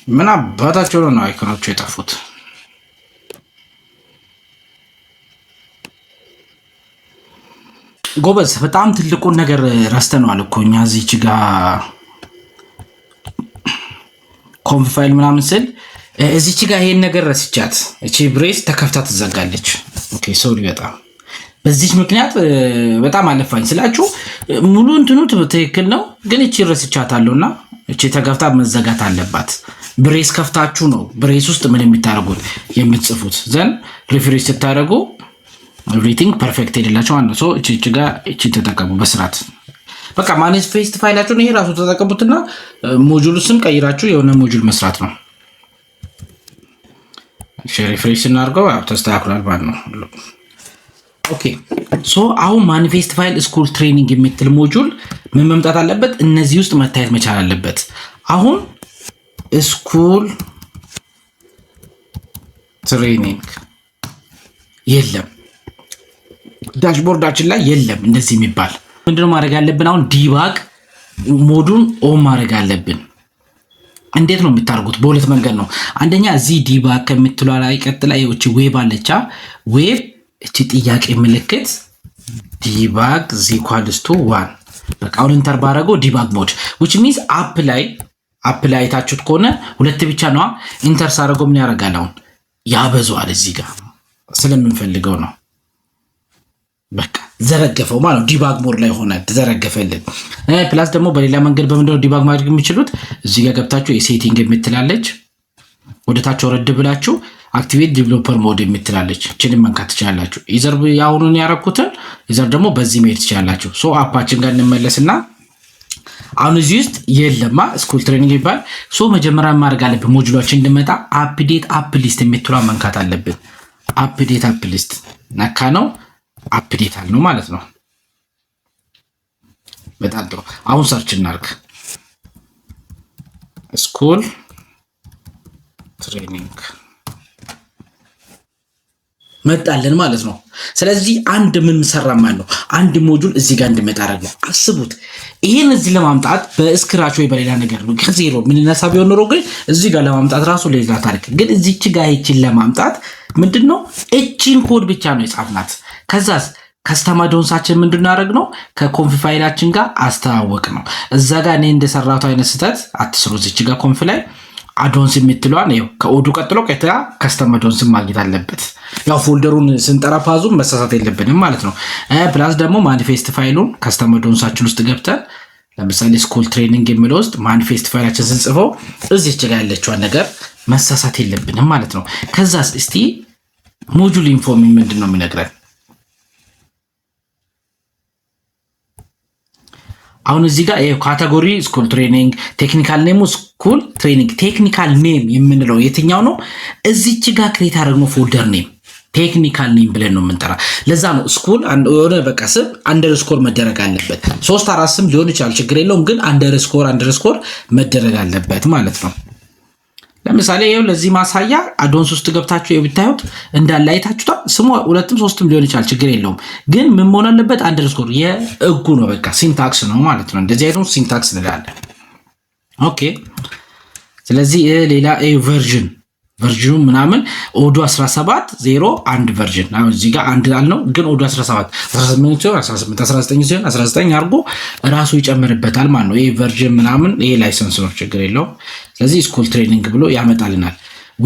ምን አባታቸው ነው አይኮኖቹ የጠፉት? ጎበዝ በጣም ትልቁን ነገር ረስተነዋል እኮ እኛ እዚች ጋር ኮንፍ ፋይል ምናምን ስል እዚች ጋር ይሄን ነገር ረስቻት። እቺ ብሬስ ተከፍታ ትዘጋለች። ኦኬ ሶሪ በጣም በዚህ ምክንያት በጣም አለፋኝ ስላችሁ ሙሉ እንትኑ ትክክል ነው፣ ግን እቺ ረስቻታለሁና እቺ ተከፍታ መዘጋት አለባት። ብሬስ ከፍታችሁ ነው ብሬስ ውስጥ ምን የሚታረጉት የምትጽፉት። ዘን ሪፍሬሽ ስታደርጉ ኤቭሪቲንግ ፐርፌክት ይደላችሁ ማለት ነው። ሶ እቺ ጋር እቺ ተጠቀሙ በስርዓት በቃ ማኒፌስት ፋይላችሁን ይሄ ራሱ ተጠቀሙትና ሞጁል ስም ቀይራችሁ የሆነ ሞጁል መስራት ነው። እሺ ሪፍሬሽ እናድርገው። ያው ተስተካክሏል ማለት ነው። ኦኬ ሶ አሁን ማኒፌስት ፋይል ስኩል ትሬኒንግ የሚትል ሞጁል ምን መምጣት አለበት? እነዚህ ውስጥ መታየት መቻል አለበት። አሁን ስኩል ትሬኒንግ የለም፣ ዳሽቦርዳችን ላይ የለም እንደዚህ የሚባል ምንድነው ማድረግ ያለብን? አሁን ዲባግ ሞዱን ኦን ማድረግ አለብን። እንዴት ነው የምታርጉት? በሁለት መንገድ ነው። አንደኛ እዚህ ዲባግ ከምትለው ላይ ቀጥላ እቺ ዌብ አለቻ። ዌብ እቺ ጥያቄ ምልክት ዲባግ ዚኳልስቱ 1 በቃ አሁን ኢንተር ባረገው ዲባግ ሞድ which means አፕ ላይ ታችሁት ከሆነ ሁለት ብቻ ነው። ኢንተር ሳረገው ምን ያደርጋል? አሁን ያበዛዋል። እዚህ ጋር ስለምንፈልገው ነው። በቃ ዘረገፈው ማለት ዲባግ ሞድ ላይ ሆነ ተዘረገፈልን። ፕላስ ደግሞ በሌላ መንገድ በመንደው ዲባግ ማድረግ የሚችሉት እዚህ ጋር ገብታችሁ የሴቲንግ የምትላለች ወደታች ወረድ ብላችሁ አክቲቬት ዲቨሎፐር ሞድ የምትላለች እቺን መንካት ትችላላችሁ። ኢዘር ያውኑን ያረኩትን ኢዘር ደግሞ በዚህ መሄድ ትችላላችሁ። ሶ አፓችን ጋር እንመለስና አሁን እዚህ ውስጥ የለማ ስኩል ትሬኒንግ ይባል። ሶ መጀመሪያ ማድረግ አለብን ሞጁላችን እንድመጣ አፕዴት አፕ ሊስት የምትሏን መንካት አለብን። አፕዴት አፕ ሊስት ነካ ነው አፕዴት አለ ነው ማለት ነው። በጣም ጥሩ። አሁን ሰርች እናርግ ስኩል ትሬኒንግ መጣልን ማለት ነው። ስለዚህ አንድ ምን ሰራ ማለት ነው? አንድ ሞጁል እዚህ ጋር እንድመጣ አረጋ። አስቡት ይሄን እዚህ ለማምጣት በስክራች ወይ በሌላ ነገር ነው ከዜሮ ምን ነሳ ቢሆን ኖሮ ግን እዚህ ጋር ለማምጣት ራሱ ሌላ ታሪክ። ግን እዚች ጋር ይችን ለማምጣት ምንድነው እቺን ኮድ ብቻ ነው የጻፍናት። ከዛስ ከስተማ ዶንሳችን ምንድነው ያደረግነው? ከኮንፍ ፋይላችን ጋር አስተዋወቅ ነው። እዛ ጋር እኔ እንደሰራሁት አይነት ስህተት አትስሩ። እዚች ጋር ኮንፍ ላይ አዶንስ የምትለዋን ነው ከኦዱ ቀጥሎ ቀጥታ ከስተማ ዶንስ ማግኘት አለበት። ያው ፎልደሩን ስንጠራ ፓዙን መሳሳት የለብንም ማለት ነው። ፕላስ ደግሞ ማኒፌስት ፋይሉን ከስተማ ዶንሳችን ውስጥ ገብተን ለምሳሌ ስኩል ትሬኒንግ የሚለው ውስጥ ማኒፌስት ፋይላችን ስንጽፈው እዚች ጋር ያለችዋን ነገር መሳሳት የለብንም ማለት ነው። ከዛስ እስቲ ሞጁል ኢንፎርም ምንድነው የሚነግረን? አሁን እዚህ ጋር ካቴጎሪ ስኩል ትሬኒንግ፣ ቴክኒካል ኔሙ ስኩል ትሬኒንግ። ቴክኒካል ኔም የምንለው የትኛው ነው? እዚች ጋር ክሬት ያደረግነው ፎልደር ኔም ቴክኒካል ኔም ብለን ነው የምንጠራ። ለዛ ነው ስኩል የሆነ በቃ ስም አንደርስኮር መደረግ አለበት። 3-4 ስም ሊሆን ይችላል ችግር የለውም፣ ግን አንደርስኮር መደረግ አለበት ማለት ነው። ለምሳሌ ይሄው ለዚህ ማሳያ አዶንስ ውስጥ ገብታችሁ የብታዩት እንዳለ አይታችሁታ። ስሙ 2-3 ሊሆን ይችላል ችግር የለውም፣ ግን ምን መሆን አለበት? አንደርስኮር የእጉ ነው በቃ ሲንታክስ ነው ማለት ነው። እንደዚህ አይነት ሲንታክስ እንላለን። ኦኬ ስለዚህ ሌላ ቨርዥኑ ምናምን ኦዱ 17.01 ቨርዥን አሁን እዚህ ጋር አንድ አልነው፣ ግን ኦዱ 17 18 ሲሆን 18 19 ሲሆን 19 አድርጎ ራሱ ይጨምርበታል ማለት ነው። ይሄ ቨርዥን ምናምን ይሄ ላይሰንስ ነው ችግር የለውም። ስለዚህ ስኩል ትሬኒንግ ብሎ ያመጣልናል።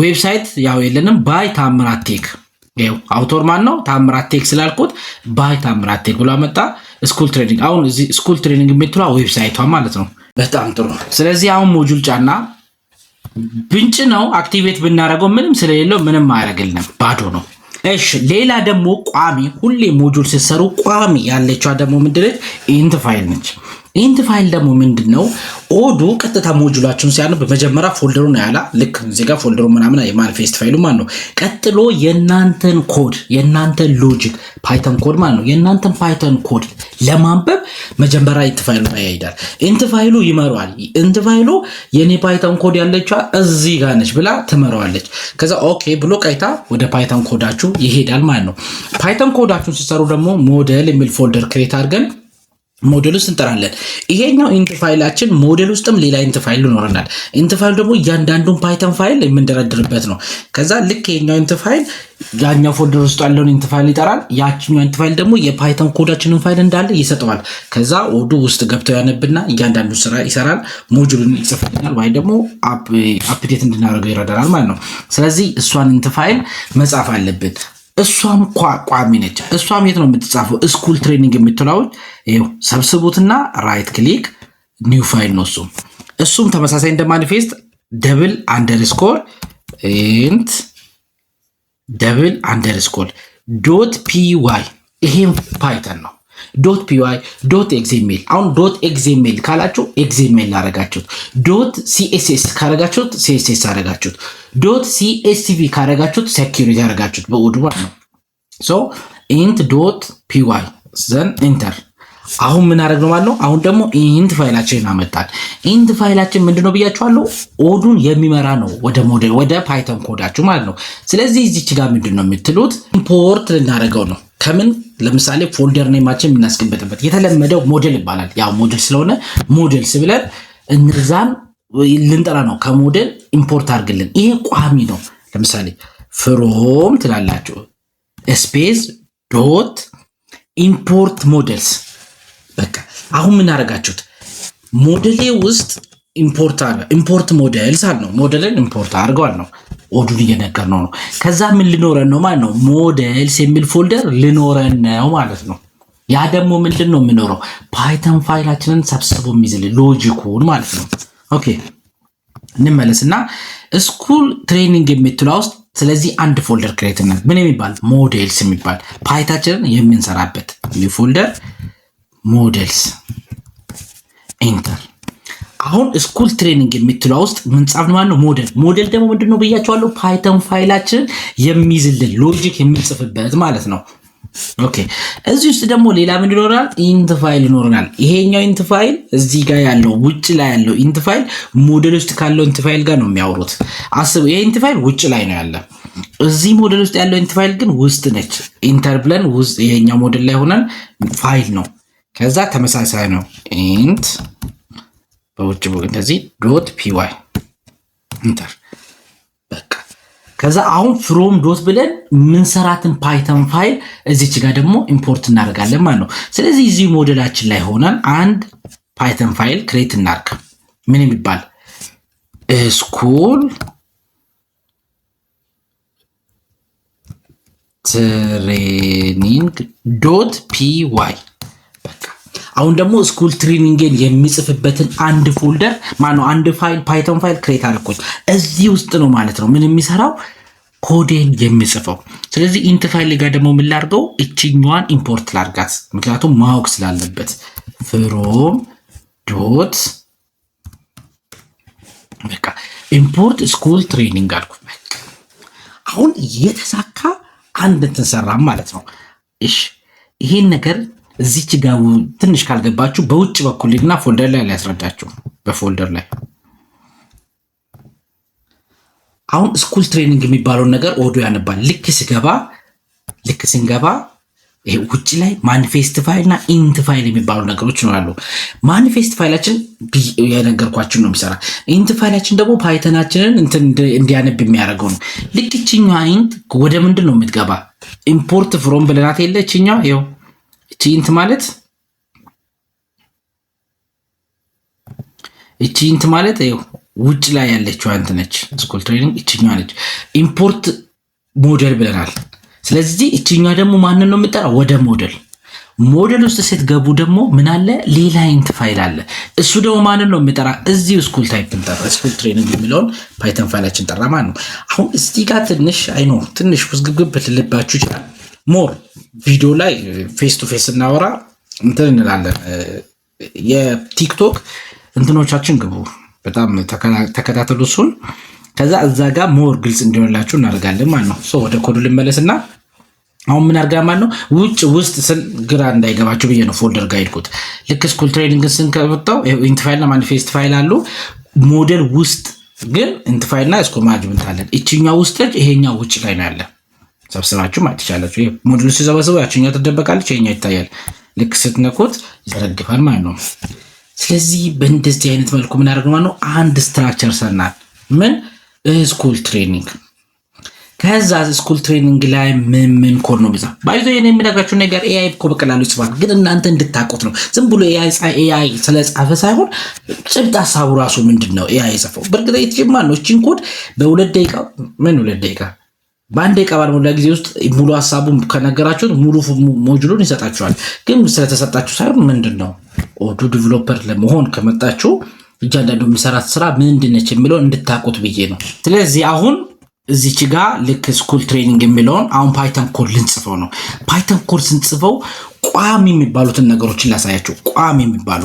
ዌብሳይት ያው የለንም። ባይ ታምራት ቴክ ይሄው አውቶር ማን ነው? ታምራት ቴክ ስላልኩት ባይ ታምራት ቴክ ብሎ አመጣ ስኩል ትሬኒንግ። አሁን እዚህ ስኩል ትሬኒንግ የምትለው ዌብሳይቷ ማለት ነው። በጣም ጥሩ። ስለዚህ አሁን ሞጁል ጫና ብንጭ ነው አክቲቬት ብናደርገው ምንም ስለሌለው ምንም አያደርግልንም፣ ባዶ ነው። እሺ ሌላ ደግሞ ቋሚ ሁሌ ሞጁል ሲሰሩ ቋሚ ያለችዋ ደግሞ ምንድነች? ኢንት ፋይል ነች። ኢንት ፋይል ደግሞ ምንድነው? ኦዱ ቀጥታ ሞጁላችሁን ሲያነብ በመጀመሪያ ፎልደሩን ያላ ልክ እዚህ ጋር ፎልደሩ ምናምን የማኒፌስት ፋይሉ ማለት ነው። ቀጥሎ የናንተን ኮድ የናንተን ሎጂክ ፓይተን ኮድ ማለት ነው። የናንተን ፓይተን ኮድ ለማንበብ መጀመሪያ ኢንት ፋይሉ ላይ ይሄዳል። ኢንት ፋይሉ ይመራዋል። ኢንት ፋይሉ የኔ ፓይተን ኮድ ያለችዋ እዚህ ጋር ነች ብላ ትመራዋለች። ከዛ ኦኬ ብሎ ቀይታ ወደ ፓይተን ኮዳችሁ ይሄዳል ማለት ነው። ፓይተን ኮዳችሁን ሲሰሩ ደግሞ ሞዴል የሚል ፎልደር ክሬት አድርገን ሞዴል ውስጥ እንጠራለን። ይሄኛው ኢንት ፋይላችን ሞዴል ውስጥም ሌላ ኢንት ፋይል ይኖረናል። ኢንት ፋይል ደግሞ እያንዳንዱን ፓይተን ፋይል የምንደረድርበት ነው። ከዛ ልክ ይሄኛው ኢንት ፋይል ያኛው ፎልደር ውስጥ ያለውን ኢንት ፋይል ይጠራል። ያችኛው ኢንት ፋይል ደግሞ የፓይተን ኮዳችንን ፋይል እንዳለ ይሰጠዋል። ከዛ ኦዱ ውስጥ ገብተው ያነብና እያንዳንዱ ስራ ይሰራል። ሞጁልን ይጽፍልናል ወይ ደግሞ አፕዴት እንድናደርገው ይረዳናል ማለት ነው። ስለዚህ እሷን ኢንት ፋይል መጻፍ አለብን። እሷም ቋሚ ነች። እሷም የት ነው የምትጻፈው? ስኩል ትሬኒንግ የምትለውን ይኸው ሰብስቡትና ራይት ክሊክ ኒው ፋይል ነው። እሱም ተመሳሳይ እንደ ማኒፌስት ደብል አንደርስኮር ኢንት ደብል አንደርስኮር ዶት ፒዋይ ይሄም ፓይተን ነው። ዶት ፒዋይ ዶት ኤግዜሜል። አሁን ዶት ኤግዜሜል ካላችሁ ኤግዜሜል አረጋችሁት። ዶት ሲኤስኤስ ካረጋችሁት ሲኤስኤስ አረጋችሁት። ዶት ሲኤስቪ ካረጋችሁት ሴኪዩሪቲ አረጋችሁት በኦዱ ማለት ነው። ሶ ኢንት ዶት ፒዋይ ዘን ኢንተር። አሁን ምን አደረግ ነው ማለት ነው። አሁን ደግሞ ኢንት ፋይላችንን አመጣን። ኢንት ፋይላችን ምንድነው ብያችኋለሁ? ኦዱን የሚመራ ነው ወደ ሞዴል ወደ ፓይተን ኮዳችሁ ማለት ነው። ስለዚህ እዚች ጋር ምንድነው የምትሉት? ኢምፖርት ልናደርገው ነው። ከምን ለምሳሌ ፎልደር ኔማችን የምናስቀምጥበት የተለመደው ሞዴል ይባላል። ያው ሞዴል ስለሆነ ሞዴልስ ብለን እነዛን ልንጠራ ነው። ከሞዴል ኢምፖርት አድርግልን። ይሄ ቋሚ ነው። ለምሳሌ ፍሮም ትላላችሁ ስፔስ ዶት ኢምፖርት ሞዴልስ። በቃ አሁን ምን አደረጋችሁት? ሞዴሌ ውስጥ ኢምፖርት ሞዴልስ አልነው። ሞዴልን ኢምፖርት አድርገዋል ነው። ኦዱን እየነገር ነው። ከዛ ምን ልኖረን ነው ማለት ነው? ሞዴልስ የሚል ፎልደር ልኖረን ነው ማለት ነው። ያ ደግሞ ምንድን ነው የሚኖረው? ፓይተን ፋይላችንን ሰብስቦ የሚይዝልን ሎጂኩን ማለት ነው። ኦኬ እንመለስና ስኩል ትሬኒንግ የምትለው ውስጥ ስለዚህ አንድ ፎልደር ክሬት እና ምን የሚባል ሞዴልስ የሚባል ፓይታችንን የምንሰራበት ኒው ፎልደር ሞዴልስ ኢንተር። አሁን ስኩል ትሬኒንግ የምትለው ውስጥ ምን ጻፍ ማለት ነው? ሞዴል ደግሞ ምንድነው ብያቸዋለሁ? ፓይተን ፋይላችንን የሚይዝልን ሎጂክ የምንጽፍበት ማለት ነው። ኦኬ እዚህ ውስጥ ደግሞ ሌላ ምን ይኖራል? ኢንት ፋይል ይኖረናል። ይሄኛው ኢንት ፋይል እዚህ ጋር ያለው ውጭ ላይ ያለው ኢንት ፋይል ሞዴል ውስጥ ካለው ኢንት ፋይል ጋር ነው የሚያወሩት። አስቡ፣ ይሄ ኢንት ፋይል ውጭ ላይ ነው ያለ። እዚህ ሞዴል ውስጥ ያለው ኢንት ፋይል ግን ውስጥ ነች። ኢንተር ብለን ውስጥ ይሄኛው ሞዴል ላይ ሆነን ፋይል ነው። ከዛ ተመሳሳይ ነው ኢንት በውጭ እንደዚህ ዶት ፒዋይ ኢንተር በቃ። ከዛ አሁን ፍሮም ዶት ብለን ምንሰራትን ፓይተን ፋይል እዚች ጋር ደግሞ ኢምፖርት እናደርጋለን ማለት ነው። ስለዚህ እዚህ ሞዴላችን ላይ ሆነን አንድ ፓይተን ፋይል ክሬት እናርግ። ምን የሚባል ስኩል ትሬኒንግ ዶት ፒዋይ። አሁን ደግሞ ስኩል ትሬኒንግን የሚጽፍበትን አንድ ፎልደር ማነው አንድ ፋይል ፓይተን ፋይል ክሬት አድርጎኝ እዚህ ውስጥ ነው ማለት ነው ምን የሚሰራው ኮዴን የሚጽፈው። ስለዚህ ኢንት ፋይል ጋር ደግሞ ምን ላድርገው? እችኛዋን ኢምፖርት ላድርጋት፣ ምክንያቱም ማወቅ ስላለበት ፍሮም ዶት በቃ ኢምፖርት ስኩል ትሬኒንግ አልኩ። አሁን የተሳካ አንድ ተሰራ ማለት ነው። እሺ ይሄን ነገር እዚች ጋር ትንሽ ካልገባችሁ በውጭ በኩል እና ፎልደር ላይ ያስረዳችሁ። በፎልደር ላይ አሁን ስኩል ትሬኒንግ የሚባለውን ነገር ኦዶ ያነባል። ልክ ስንገባ ይሄ ውጭ ላይ ማኒፌስት ፋይል እና ኢንት ፋይል የሚባሉ ነገሮች ይኖራሉ። ማኒፌስት ፋይላችን የነገርኳችሁ ነው የሚሰራ። ኢንት ፋይላችን ደግሞ ፓይተናችንን እንዲያነብ የሚያደርገው ነው። ልክ እችኛዋ ኢንት ወደ ምንድን ነው የምትገባ? ኢምፖርት ፍሮም ብለናት የለ እችኛዋ ይኸው እቺ ኢንት ማለት ይኸው ውጭ ላይ ያለችው አንተ ነች። ስኩል ትሬኒንግ እቺኛዋ ነች። ኢምፖርት ሞዴል ብለናል። ስለዚህ እቺኛዋ ደግሞ ማንን ነው የምጠራ? ወደ ሞዴል ውስጥ ስትገቡ ደግሞ ምን አለ? ሌላ ኢንት ፋይል አለ። እሱ ደግሞ ማንን ነው የምጠራ? እዚህ ስኩል ታይፕ እንጠራ። ስኩል ትሬኒንግ የሚለውን ፓይተን ፋይላችን ጠራ ማለት ነው። አሁን እስቲ ጋር ትንሽ ውዝግብግብ ልልባችሁ ይችላል። ሞር ቪዲዮ ላይ ፌስ ቱ ፌስ እናወራ እንትን እንላለን። የቲክቶክ እንትኖቻችን ግቡ፣ በጣም ተከታተሉ እሱን። ከዛ እዛ ጋር ሞር ግልጽ እንዲሆንላችሁ እናደርጋለን ማለት ነው። ወደ ኮዱ ልመለስና አሁን ምን አድርጋ ማለት ነው ውስጥ ስል ግራ እንዳይገባችሁ ብዬ ነው ፎልደር ጋር ሄድኩት። ልክ ስኩል ትሬኒንግን ስንከፍተው ኢንት ፋይል እና ማኒፌስት ፋይል አሉ። ሞዴል ውስጥ ግን ኢንት ፋይል እና ስኩል ማኔጅመንት አለን። እቺኛው ውስጥ ይሄኛው ውጭ ላይ ነው ያለ። ሰብስባችሁ ማለት ትችላላችሁ። ይሄ ሞዴል ሲሰበስበው ያቺኛው ትደበቃለች፣ ይሄኛው ይታያል። ልክ ስትነኩት ይዘረግፋል ማለት ነው። ስለዚህ በእንደዚህ አይነት መልኩ ምን ያደርግ ማለት ነው አንድ ስትራክቸር ሰርናል። ምን ስኩል ትሬኒንግ። ከዛ ስኩል ትሬኒንግ ላይ ምን ኮድ ነው ብዛ ባይዞ የኔ የሚነግራችሁ ነገር ኤአይ እኮ በቀላሉ ይጽፋል፣ ግን እናንተ እንድታውቁት ነው። ዝም ብሎ ኤአይ ስለጻፈ ሳይሆን ጭብጥ ሀሳቡ ራሱ ምንድነው ኤአይ የጻፈው። በእርግጥ የተጀማ ነው። እቺን ኮድ በ2 ደቂቃ ሁለት ደቂቃ በአንድ ደቂቃ ባልሞላ ጊዜ ውስጥ ሙሉ ሀሳቡን ከነገራችሁት ሙሉ ሞጁሉን ይሰጣችኋል። ግን ስለተሰጣችሁ ሳይሆን ምንድነው ኦዶ ዲቨሎፐር ለመሆን ከመጣችሁ እያንዳንዱ የሚሰራት ስራ ምንድነች የሚለው እንድታውቁት ብዬ ነው። ስለዚህ አሁን እዚች ጋር ልክ ስኩል ትሬኒንግ የሚለውን አሁን ፓይተን ኮድ ልንጽፈው ነው። ፓይተን ኮድ ስንጽፈው ቋሚ የሚባሉትን ነገሮችን ላሳያችሁ። ቋሚ የሚባሉ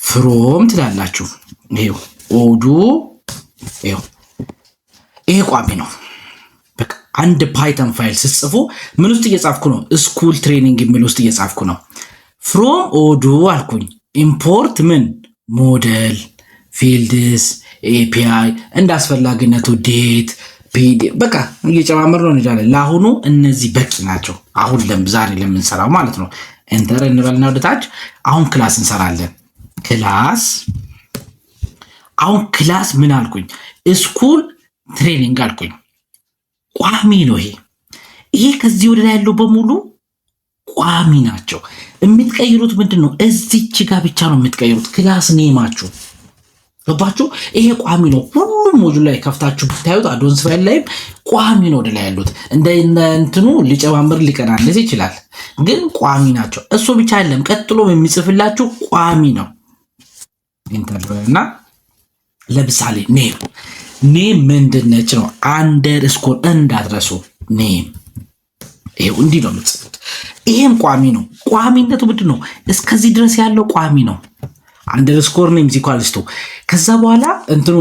ፍሮም ትላላችሁ። ይሄው ኦዱ ይሄ ቋሚ ነው። በቃ አንድ ፓይተን ፋይል ስትጽፉ ምን ውስጥ እየጻፍኩ ነው? ስኩል ትሬኒንግ የሚል ውስጥ እየጻፍኩ ነው። ፍሮም ኦዱ አልኩኝ። ኢምፖርት ምን ሞዴል ፊልድስ ኤፒአይ እንደ አስፈላጊነቱ ዴት በቃ እየጨማመር ነው እንላለን። ለአሁኑ እነዚህ በቂ ናቸው። አሁን ዛሬ ለምንሰራው ማለት ነው። ኤንተር እንበልና ወደታች አሁን ክላስ እንሰራለን። ክላስ አሁን ክላስ ምን አልኩኝ? ስኩል ትሬኒንግ አልኩኝ። ቋሚ ነው ይሄ ከዚህ ወደ ላይ ያለው በሙሉ ቋሚ ናቸው። የምትቀይሩት ምንድነው? እዚች ጋር ብቻ ነው የምትቀይሩት ክላስ ኔማችሁ። ገባችሁ? ይሄ ቋሚ ነው። ሁሉም ሞጁል ላይ ከፍታችሁ ብታዩት አዶንስ ፋይል ላይ ቋሚ ነው ወደ ላይ ያሉት። እንደ እንትኑ ሊጨማምር ሊቀናነስ ይችላል፣ ግን ቋሚ ናቸው። እሱ ብቻ አይደለም፣ ቀጥሎ የሚጽፍላችሁ ቋሚ ነው። ኢንተርና ለምሳሌ ኔም ምንድነች ነው? አንደርስኮር እንዳትረሱ። ኔም ይሄው እንዲህ ነው የምትጽፉት። ይሄም ቋሚ ነው። ቋሚነቱ ምንድን ነው? እስከዚህ ድረስ ያለው ቋሚ ነው። አንደርስኮር ኔም ኢኳልስ ቱ ከዛ በኋላ እንትኑ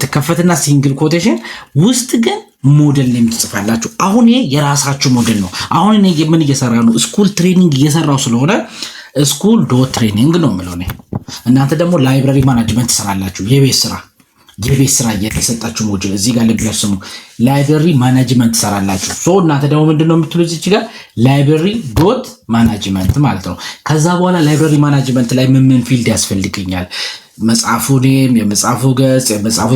ትከፈትና ሲንግል ኮቴሽን ውስጥ ግን ሞዴል ኔም ትጽፋላችሁ። አሁን ይሄ የራሳችሁ ሞዴል ነው። አሁን እኔ ምን እየሰራ ነው? ስኩል ትሬኒንግ እየሰራው ስለሆነ ስኩል ዶት ትሬኒንግ ነው የምለው እኔ። እናንተ ደግሞ ላይብራሪ ማናጅመንት ትሰራላችሁ። የቤት ስራ እየተሰጣችሁ ሞጁል እዚህ ጋር ልብላችሁ ስሙ። ላይብራሪ ማናጅመንት ትሰራላችሁ። ሶ እናንተ ደግሞ ምንድነው የምትሉት እዚህ ጋር ላይብራሪ ዶት ማናጅመንት ማለት ነው። ከዛ በኋላ ላይብራሪ ማናጅመንት ላይ ምን ፊልድ ያስፈልገኛል? መጽሐፉ ኔም፣ የመጽሐፉ ገጽ፣ የመጽሐፉ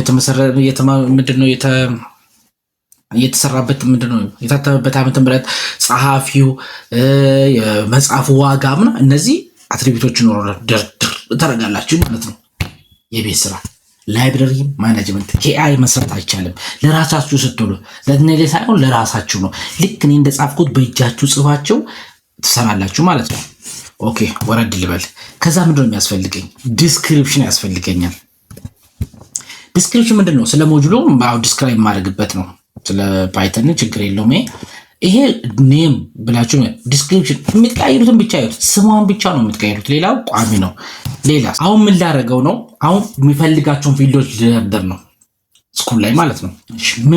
ምንድነው የተሰራበት ምንድነው የታተመበት ዓመተ ምህረት፣ ጸሐፊው፣ የመጽሐፉ ዋጋ ምናምን እነዚህ አትሪቢዩቶች ነው ደርድር ታደርጋላችሁ ማለት ነው። የቤት ስራ ላይብራሪ ማኔጅመንት ከኤአይ መስራት አይቻልም። ለራሳችሁ ስትሉ ለነገ ሳይሆን ለራሳችሁ ነው። ልክ እኔ እንደጻፍኩት በእጃችሁ ጽፋችሁ ትሰራላችሁ ማለት ነው። ኦኬ ወረድ ልበል። ከዛ ምንድነው የሚያስፈልገኝ? ዲስክሪፕሽን ያስፈልገኛል። ዲስክሪፕሽን ምንድነው? ስለ ሞጁሉ ዲስክራይብ ማድረግበት ነው። ስለ ፓይተን ችግር የለውም። ይሄ ኔም ብላችሁ ዲስክሪፕሽን የምትቀይሩትን ብቻ ይሁት፣ ስሟን ብቻ ነው የምትቀይሩት። ሌላው ቋሚ ነው። ሌላ አሁን ምን ላደርገው ነው? አሁን የሚፈልጋቸውን ፊልዶች ልደርድር ነው ስኩል ላይ ማለት ነው።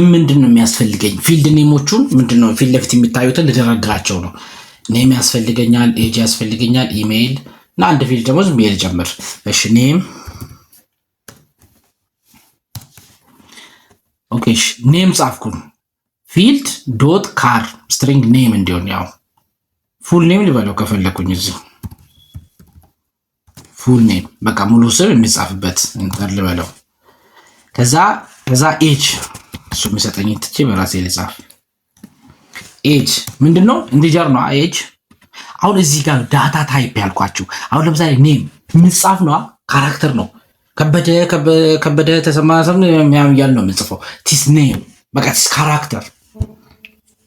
ምንድን ነው የሚያስፈልገኝ? ፊልድ ኔሞቹን ምንድነው ፊት ለፊት የሚታዩትን ልደረድራቸው ነው። ኔም ያስፈልገኛል፣ ኤጅ ያስፈልገኛል፣ ኢሜይል እና አንድ ፊልድ ደግሞ ዝም ብዬ ልጀምር። እሺ ኔም ኦኬ። እሺ ኔም ጻፍኩኝ። ፊልድ ዶት ካር ስትሪንግ ኔም እንዲሆን ያው ፉል ኔም ልበለው ከፈለኩኝ እዚህ ፉል ኔም በቃ ሙሉ ስም የሚጻፍበት እንትን ልበለው። ከዛ ኤጅ እሱ የሚሰጠኝ ትቼ በራሴ ልጻፍ። ኤጅ ምንድነው? ኢንቲጀር ነው ኤጅ። አሁን እዚህ ጋር ዳታ ታይፕ ያልኳችሁ አሁን ለምሳሌ ኔም የሚጻፍ ነው፣ ካራክተር ነው። ከበደ ተሰማ ሰም ያያል ነው የምንጽፈው። ቲስ ኔም በቃ ቲስ ካራክተር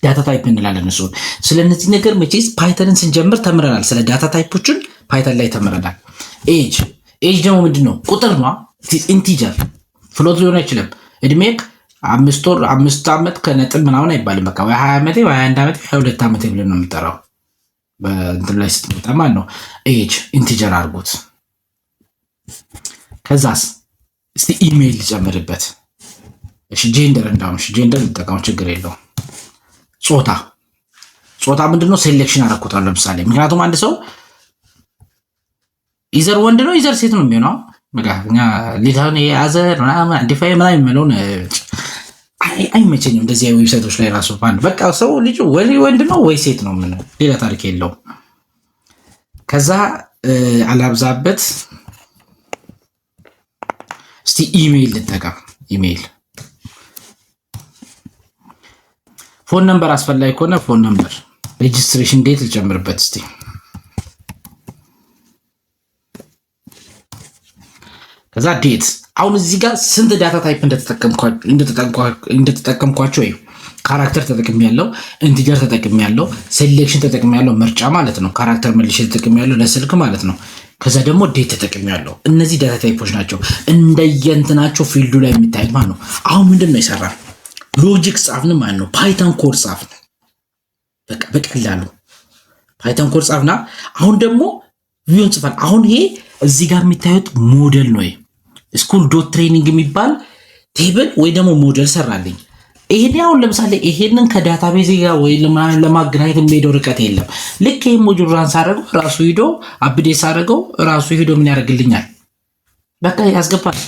ዳታ ታይፕ እንላለን። እሱ ስለነዚህ ነገር መቼስ ፓይተንን ስንጀምር ተምረናል። ስለ ዳታ ታይፖችን ፓይተን ላይ ተምረናል። ኤጅ ደግሞ ምንድነው? ቁጥር ነው። ቲስ ኢንቲጀር ፍሎት ሊሆን አይችልም። እድሜክ 5 ወር 5 ዓመት ከነጥብ ምናምን አይባልም። በቃ ወይ 20 ዓመቴ ወይ 21 ዓመቴ 22 ዓመቴ ብለን ነው የምንጠራው በእንትን ላይ ስትመጣ ማለት ነው። ኤጅ ኢንቲጀር አድርጉት። ከዛስ እስቲ ኢሜይል ልጨምርበት። እሺ ጄንደር እንዳውም ጄንደር ልጠቀም ችግር የለውም። ጾታ ምንድነው? ሴሌክሽን አደረኩታለሁ ለምሳሌ። ምክንያቱም አንድ ሰው ኢዘር ወንድ ነው ኢዘር ሴት ነው የሚሆነው። በቃ እኛ ሊታውን የያዘር ምናምን አንዲፋይ ምናምን የሚለውን አይመቸኝም። እንደዚህ ዌብሳይቶች ላይ ራሱ ባንድ በቃ ሰው ልጁ ወይ ወንድ ነው ወይ ሴት ነው፣ ምን ሌላ ታሪክ የለውም። ከዛ አላብዛበት እስቲ ኢሜይል ልጠቀም። ኢሜይል ፎን ነምበር አስፈላጊ ከሆነ ፎን ነምበር፣ ሬጂስትሬሽን ዴት ልጨምርበት እስቲ። ከዛ ዴት። አሁን እዚህ ጋር ስንት ዳታ ታይፕ እንደተጠቀምኳቸው እዩ። ካራክተር ተጠቅሜያለሁ፣ ኢንቲጀር ተጠቅሜያለሁ፣ ሴሌክሽን ተጠቅሜያለሁ፣ ምርጫ ማለት ነው። ካራክተር መልሼ ተጠቅሜያለሁ ለስልክ ማለት ነው። ከዛ ደግሞ ዴት ተጠቅሜያለሁ። እነዚህ ዳታ ታይፖች ናቸው እንደየንትናቸው ፊልዱ ላይ የሚታይ ማለት ነው። አሁን ምንድነው ይሰራ ሎጂክ ጻፍን ማለት ነው። ፓይተን ኮድ ጻፍን። በቃ በቀላሉ ፓይተን ኮድ ጻፍና አሁን ደግሞ ቪውን ጽፋል። አሁን ይሄ እዚህ ጋር የሚታዩት ሞዴል ነው። ስኩል ዶት ትሬኒንግ የሚባል ቴብል ወይ ደግሞ ሞዴል ሰራልኝ። ይሄን አሁን ለምሳሌ ይሄንን ከዳታቤዝ ጋር ወይ ለማገናኘት የሚሄደው ርቀት የለም። ልክ ይሄን ሞጁል ራን ሳደርገው ራሱ ሂዶ አፕዴት ሳደርገው ራሱ ሂዶ ምን ያደርግልኛል? በቃ ያስገባል፣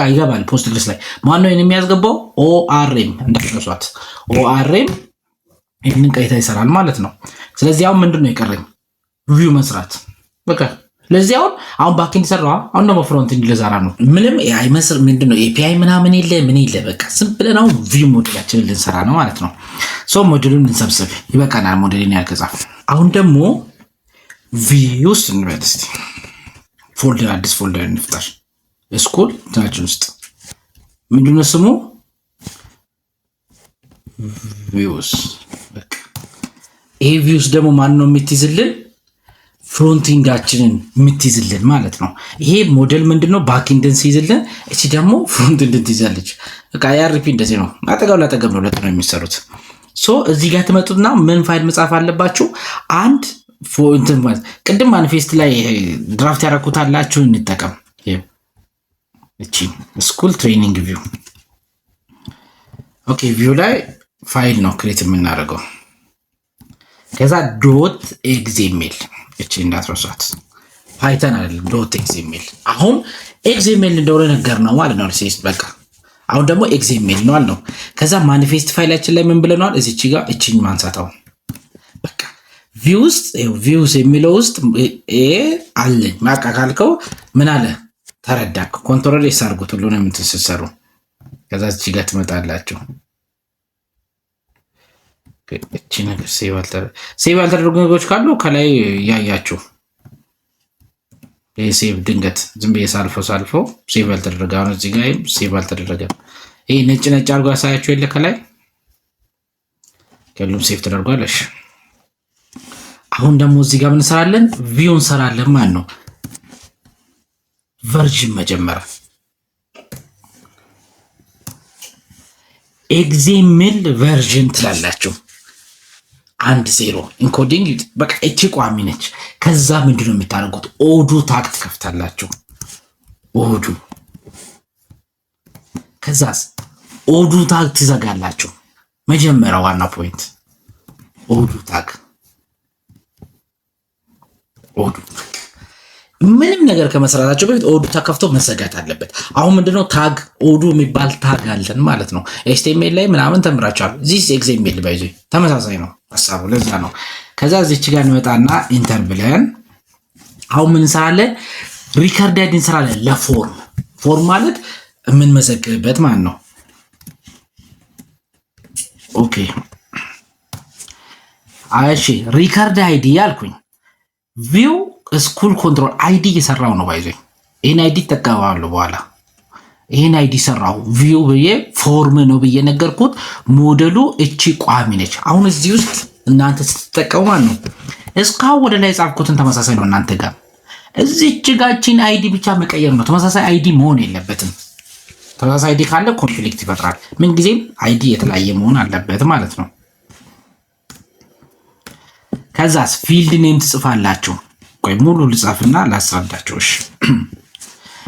ይገባል። ፖስትግሬስ ላይ ማነው ይሄን የሚያስገባው? ኦአርኤም እንዳትረሷት። ኦአርኤም ይሄንን ቀይታ ይሰራል ማለት ነው። ስለዚህ አሁን ምንድነው የቀረኝ? ቪው መስራት በቃ። ለዚህ አሁን ባክኤንድ ሰራ። አሁን ደግሞ ፍሮንት ኤንድ ለዛራ ነው። ምንም አይመስል ምንድነው ኤፒአይ ምናምን የለ ምን የለ። በቃ ዝም ብለን አሁን ቪው ሞዴላችንን ልንሰራ ነው ማለት ነው። ሶ ሞዴሉን እንሰብስብ ይበቃናል። ሞዴልን ያልከጻፍ አሁን ደግሞ ቪው ውስጥ እንበል እስቲ። ፎልደር አዲስ ፎልደር እንፍጠር። ስኩል እንትናችን ውስጥ ምንድነው ስሙ? ቪውስ። በቃ ይሄ ቪውስ ደግሞ ማን ነው የምትይዝልን? ፍሮንቲንጋችንን የምትይዝልን ማለት ነው። ይሄ ሞዴል ምንድነው ባክኤንድን ሲይዝልን፣ እቺ ደግሞ ፍሮንቲንግን ትይዛለች። በቃ ያርፒ እንደዚህ ነው። አጠገብ ላጠገብ ነው ሁለት ነው የሚሰሩት። ሶ እዚህ ጋር ትመጡና ምን ፋይል መጻፍ አለባችሁ? አንድ ፎንትን ማለት ቅድም ማኒፌስት ላይ ድራፍት ያደረኩታላችሁ እንጠቀም። እቺ ስኩል ትሬኒንግ ቪው። ኦኬ ቪው ላይ ፋይል ነው ክሬት የምናደርገው። ከዛ ዶት ኤግዜሜል እቺ እንዳትረሷት። ፓይተን አይደለም ዶት ኤግዜሜል። አሁን ኤግዜሜል እንደሆነ ነገር ነው ማለት ነው። ሲስ በቃ አሁን ደግሞ ኤግዜሜል ነው አልነው። ከዛ ማኒፌስት ፋይላችን ላይ ምን ብለናል? እዚች ጋር እቺን ማንሳታው በቃ ቪው ውስጥ ቪውስ የሚለው ውስጥ አለኝ ማቃ ካልከው ምን አለ ተረዳክ። ኮንትሮል ኤስ አድርጉት ሁሉንም የምትሰሩ። ከዛ እዚህ ጋር ትመጣላችሁ። እቺ ነገር ሴቭ ያልተደረጉ ነገሮች ካሉ ከላይ ያያችሁ። ሴቭ ድንገት ዝም ብዬ ሳልፈው ሴቭ ያልተደረገ አሁን እዚህ ጋር ሴቭ አልተደረገም። ይሄ ነጭ አድርጎ ያሳያችሁ የለ ከላይ ከሁሉም ሴቭ ተደርጓል። እሺ አሁን ደግሞ እዚህ ጋር ምን እንሰራለን? ቪው እንሰራለን ማለት ነው። ቨርዥን መጀመር ኤግዜሜል ቨርዥን ትላላችሁ። 1.0 ኢንኮዲንግ በቃ እቺ ቋሚ ነች። ከዛ ምንድነው የምታደርጉት? ኦዱ ታግ ትከፍታላችሁ። ኦዱ ከዛስ ኦዱ ታግ ትዘጋላችሁ። መጀመሪያ ዋና ፖይንት ኦዱ ታግ። ኦዱ ምንም ነገር ከመስራታቸው በፊት ኦዱ ተከፍቶ መዘጋት አለበት። አሁን ምንድነው ታግ ኦዱ የሚባል ታግ አለን ማለት ነው። ኤችቲኤምኤል ላይ ምናምን ተምራችኋል። ዚስ ኤግዜሜል ባይዞ ተመሳሳይ ነው ሐሳቡ። ለዛ ነው። ከዛ እዚች ጋር እንመጣና ኢንተር ብለን አሁን ምን እንሰራለን? ሪከርድ አይዲ እንሰራለን። ለፎርም ፎርም ማለት የምንመዘግብበት ማለት ነው። ኦኬ እሺ ሪከርድ አይዲ ያልኩኝ ቪው ስኩል ኮንትሮል አይዲ እየሰራው ነው ባይዞ። ይሄን አይዲ ተጠቀማለሁ በኋላ። ይሄን አይዲ ሰራው ቪው ብዬ ፎርም ነው ብዬ ነገርኩት። ሞዴሉ እቺ ቋሚ ነች። አሁን እዚህ ውስጥ እናንተ ስትጠቀሙ ማለት ነው እስካሁን ወደ ላይ ጻፍኩትን ተመሳሳይ ነው እናንተ ጋር። እዚች ጋችን አይዲ ብቻ መቀየር ነው። ተመሳሳይ አይዲ መሆን የለበትም። ተመሳሳይ አይዲ ካለ ኮንፍሊክት ይፈጥራል። ምን ጊዜም አይዲ የተለያየ መሆን አለበት ማለት ነው። ከዛስ ፊልድ ኔም ትጽፋላችሁ። ቆይ ሙሉ ልጻፍና ላስረዳችሁ። እሺ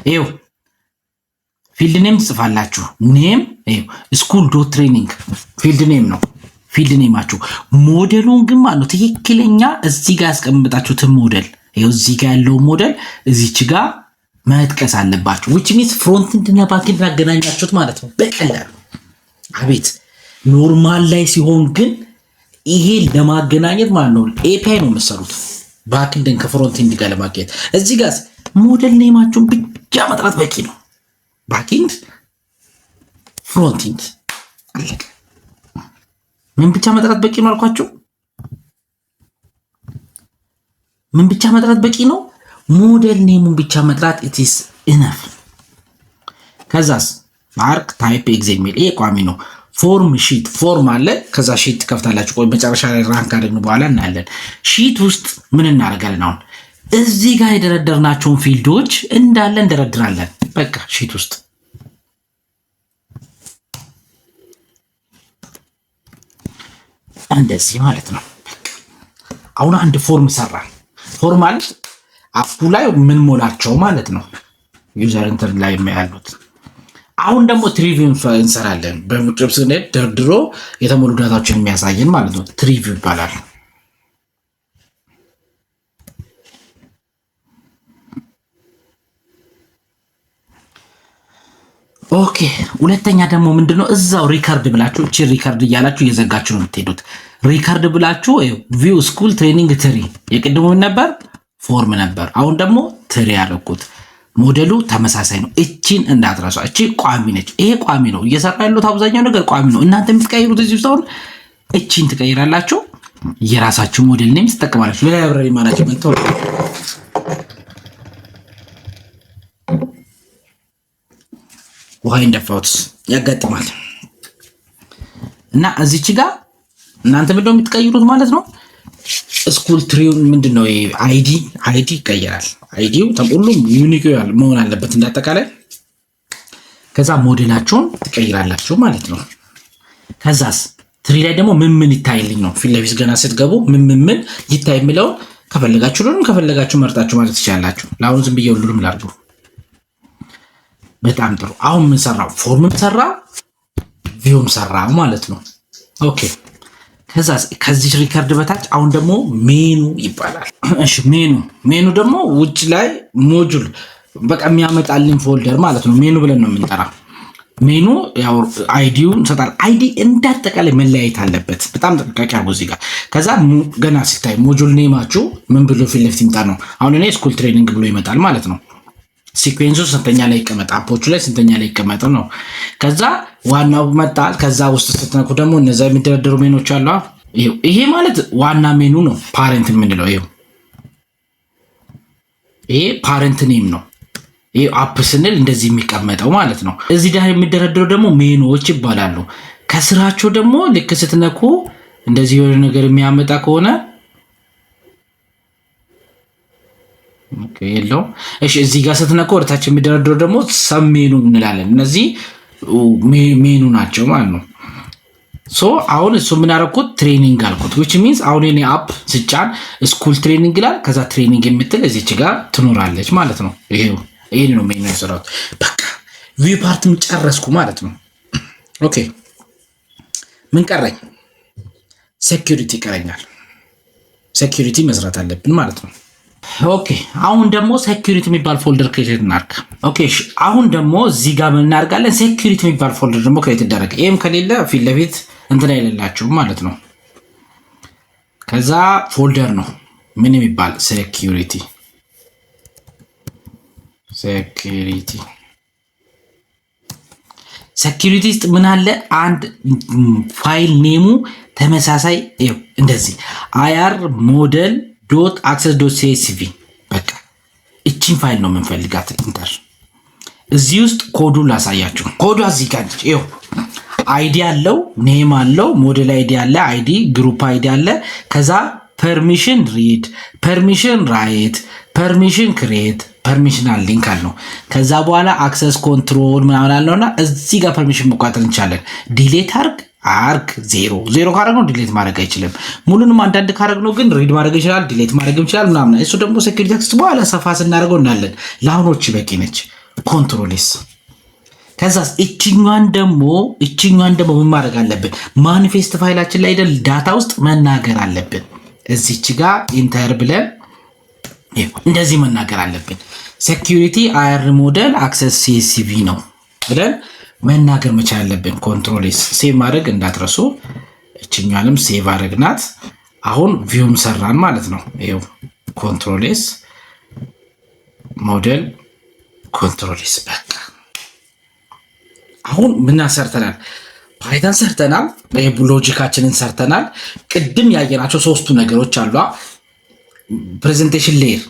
ይኸው ፊልድ ኔም ትጽፋላችሁ። ኔም ይኸው ስኩል ዶት ትሬኒንግ ፊልድ ኔም ነው። ፊልድ ኔማችሁ ሞዴሉን ግን ማለት ነው ትክክለኛ እዚህ ጋር ያስቀምጣችሁትን ሞዴል ይኸው እዚህ ጋር ያለው ሞዴል እዚች ጋር መጥቀስ አለባችሁ። which means ፍሮንት ኤንድ እና ባክ ኤንድ አገናኛችሁት ማለት ነው በቀላሉ። አቤት ኖርማል ላይ ሲሆን ግን ይሄ ለማገናኘት ማለት ነው ኤፒአይ ነው የምትሰሩት። ባክንድን ከፍሮንት ኢንድ ጋር ለማግኘት እዚህ ጋር ሞዴል ኔማችሁን ብቻ መጥራት በቂ ነው። ባክንድ ፍሮንት ኢንድ አለቀ። ምን ብቻ መጥራት በቂ ነው አልኳችሁ? ምን ብቻ መጥራት በቂ ነው? ሞዴል ኔሙን ብቻ መጥራት it is enough። ከዛስ ማርክ ታይፕ ኤግዛምፕል ይሄ ቋሚ ነው። ፎርም ሺት ፎርም አለ። ከዛ ሺት ከፍታላችሁ። ቆይ መጨረሻ ላይ ራንክ አድርገን በኋላ እናያለን። ሺት ውስጥ ምን እናደርጋለን? አሁን እዚህ ጋር የደረደርናቸውን ፊልዶች እንዳለ እንደረድራለን። በቃ ሺት ውስጥ እንደዚህ ማለት ነው። አሁን አንድ ፎርም ሰራን። ፎርም ማለት አፑ ላይ ምን ሞላቸው ማለት ነው። ዩዘር ኢንተር ላይ ያሉት። አሁን ደግሞ ትሪቪው እንሰራለን። በሙጭብ ስንሄድ ደርድሮ የተሞሉ ዳታዎችን የሚያሳየን ማለት ነው። ትሪቪው ይባላል። ኦኬ ሁለተኛ ደግሞ ምንድነው? እዛው ሪከርድ ብላችሁ እቺ ሪከርድ እያላችሁ እየዘጋችሁ ነው የምትሄዱት። ሪከርድ ብላችሁ ቪው ስኩል ትሬኒንግ ትሪ የቅድሙ ምን ነበር? ፎርም ነበር። አሁን ደግሞ ትሪ ያደረኩት። ሞዴሉ ተመሳሳይ ነው። እቺን እንዳትረሷ። እቺ ቋሚ ነች። ይሄ ቋሚ ነው። እየሰራ ያሉት አብዛኛው ነገር ቋሚ ነው። እናንተ የምትቀይሩት እዚህ ውስጥ አሁን እቺን ትቀይራላችሁ። የራሳችሁ ሞዴል ኔም ትጠቀማላችሁ። ላይብራሪ ማናጅመንት ነው። ውሃ እንደፋውት ያጋጥማል። እና እዚች ጋር እናንተ ምንድነው የምትቀይሩት ማለት ነው። ስኩል ትሪው ምንድነው? አይዲ ይቀየራል። አይዲው ሁሉም ዩኒክ መሆን አለበት እንዳጠቃላይ። ከዛ ሞዴላችሁን ትቀይራላችሁ ማለት ነው። ከዛስ ትሪ ላይ ደግሞ ምን ይታይልኝ ነው። ፊት ለፊት ገና ስትገቡ ምን ይታይ የሚለውን ከፈለጋችሁ ሁሉንም ከፈለጋችሁ መርጣችሁ ማለት ትችላላችሁ። ለአሁን ዝም ብዬ ሁሉንም ላድርጉ። በጣም ጥሩ። አሁን ምን ሰራው? ፎርምም ሰራ ቪውም ሰራ ማለት ነው። ኦኬ ከዛ ከዚህ ሪከርድ በታች አሁን ደግሞ ሜኑ ይባላል። እሺ ሜኑ ደግሞ ውጭ ላይ ሞጁል በቃ የሚያመጣልን ፎልደር ማለት ነው። ሜኑ ብለን ነው የምንጠራ። ሜኑ ያው አይዲውን ሰጣል። አይዲ እንዳጠቃላይ መለያየት አለበት። በጣም ጥንቃቄ አድርጉ እዚህ ጋር። ከዛ ገና ሲታይ ሞጁል ኔማችሁ ምን ብሎ ፊት ለፊት ይምጣ ነው። አሁን እኔ ስኩል ትሬኒንግ ብሎ ይመጣል ማለት ነው። ሲኩዌንሱ ስንተኛ ላይ ይቀመጥ፣ አፖቹ ላይ ስንተኛ ላይ ይቀመጥ ነው። ከዛ ዋናው መጣል። ከዛ ውስጥ ስትነኩ ደግሞ እነዛ የሚደረደሩ ሜኖች አሉ። ይሄ ማለት ዋና ሜኑ ነው። ፓረንት የምንለው ይሄ ፓረንት ኔም ነው። ይሄ አፕ ስንል እንደዚህ የሚቀመጠው ማለት ነው። እዚህ ጋር የሚደረደሩ ደግሞ ሜኖች ይባላሉ። ከስራቸው ደግሞ ልክ ስትነኩ እንደዚህ የሆነ ነገር የሚያመጣ ከሆነ የለው። እሺ እዚህ ጋር ስትነኩ ወደታች የሚደረደሩ ደግሞ ሰብ ሜኑ እንላለን። እነዚህ ሜኑ ናቸው ማለት ነው። ሶ አሁን እሱ ምን አደረኩት? ትሬኒንግ አልኩት። which means አሁን እኔ አፕ ስጫን ስኩል ትሬኒንግ ይላል። ከዛ ትሬኒንግ የምትል እዚች ጋር ትኖራለች ማለት ነው። ይሄ ነው ሜኑ የሰራሁት። በቃ ቪው ፓርትም ጨረስኩ ማለት ነው። ኦኬ ምን ቀረኝ? ሴኩሪቲ ይቀረኛል። ሴኩሪቲ መስራት አለብን ማለት ነው። ኦኬ አሁን ደግሞ ሴኩሪቲ የሚባል ፎልደር ክሬት እናድርግ። ኦኬ አሁን ደግሞ እዚህ ጋር ምን እናደርጋለን? ሴኩሪቲ የሚባል ፎልደር ደግሞ ክሬት ይደረግ። ይሄም ከሌለ ፊት ለፊት እንትን አይደላችሁም ማለት ነው። ከዛ ፎልደር ነው ምን የሚባል ሴኩሪቲ ውስጥ ምን አለ? አንድ ፋይል ኔሙ ተመሳሳይ እንደዚህ IR ሞዴል ዶት አክሰስ ዶት CSV በቃ እቺን ፋይል ነው የምንፈልጋት። ኢንተር እዚህ ውስጥ ኮዱን ላሳያችሁ። ኮዱ እዚህ ጋር ነች። ይኸው አይዲ አለው፣ ኔም አለው፣ ሞዴል አይዲ አለ፣ አይዲ ግሩፕ አይዲ አለ። ከዛ ፐርሚሽን ሪድ፣ ፐርሚሽን ራይት፣ ፐርሚሽን ክሬት፣ ፐርሚሽናል ሊንክ አለው። ከዛ በኋላ አክሰስ ኮንትሮል ምናምን አለውና እዚህ ጋር ፐርሚሽን መቋጠር እንችላለን። ዲሌት አርግ ዜሮ ካረግነው ዲሌት ማድረግ አይችልም። ሙሉንም አንዳንድ ካረግነው ግን ሪድ ማድረግ ይችላል፣ ዲሌት ማድረግ ይችላል ምናምን። እሱ ደግሞ ሴኩሪቲ አክሰስ በኋላ ሰፋ ስናደርገው እናለን። ለአሁኖች በቂ ነች። ኮንትሮልስ ከዛ እቺኛን ደግሞ ምን ማድረግ አለብን? ማኒፌስት ፋይላችን ላይ አይደል ዳታ ውስጥ መናገር አለብን። እዚች ጋር ኢንተር ብለን እንደዚህ መናገር አለብን። ሴኩሪቲ IR ሞዴል አክሰስ CSV ነው ብለን መናገር መቻል አለብን። ኮንትሮል ሴቭ ማድረግ እንዳትረሱ። እችኛንም ሴቭ አድርግናት። አሁን ቪውም ሰራን ማለት ነው። ይኸው ኮንትሮል ኤስ ሞዴል ኮንትሮል ኤስ። በቃ አሁን ምን ሰርተናል? ፓይተን ሰርተናል፣ ሎጂካችንን ሰርተናል። ቅድም ያየናቸው ሶስቱ ነገሮች አሉ። ፕሬዘንቴሽን ሌየር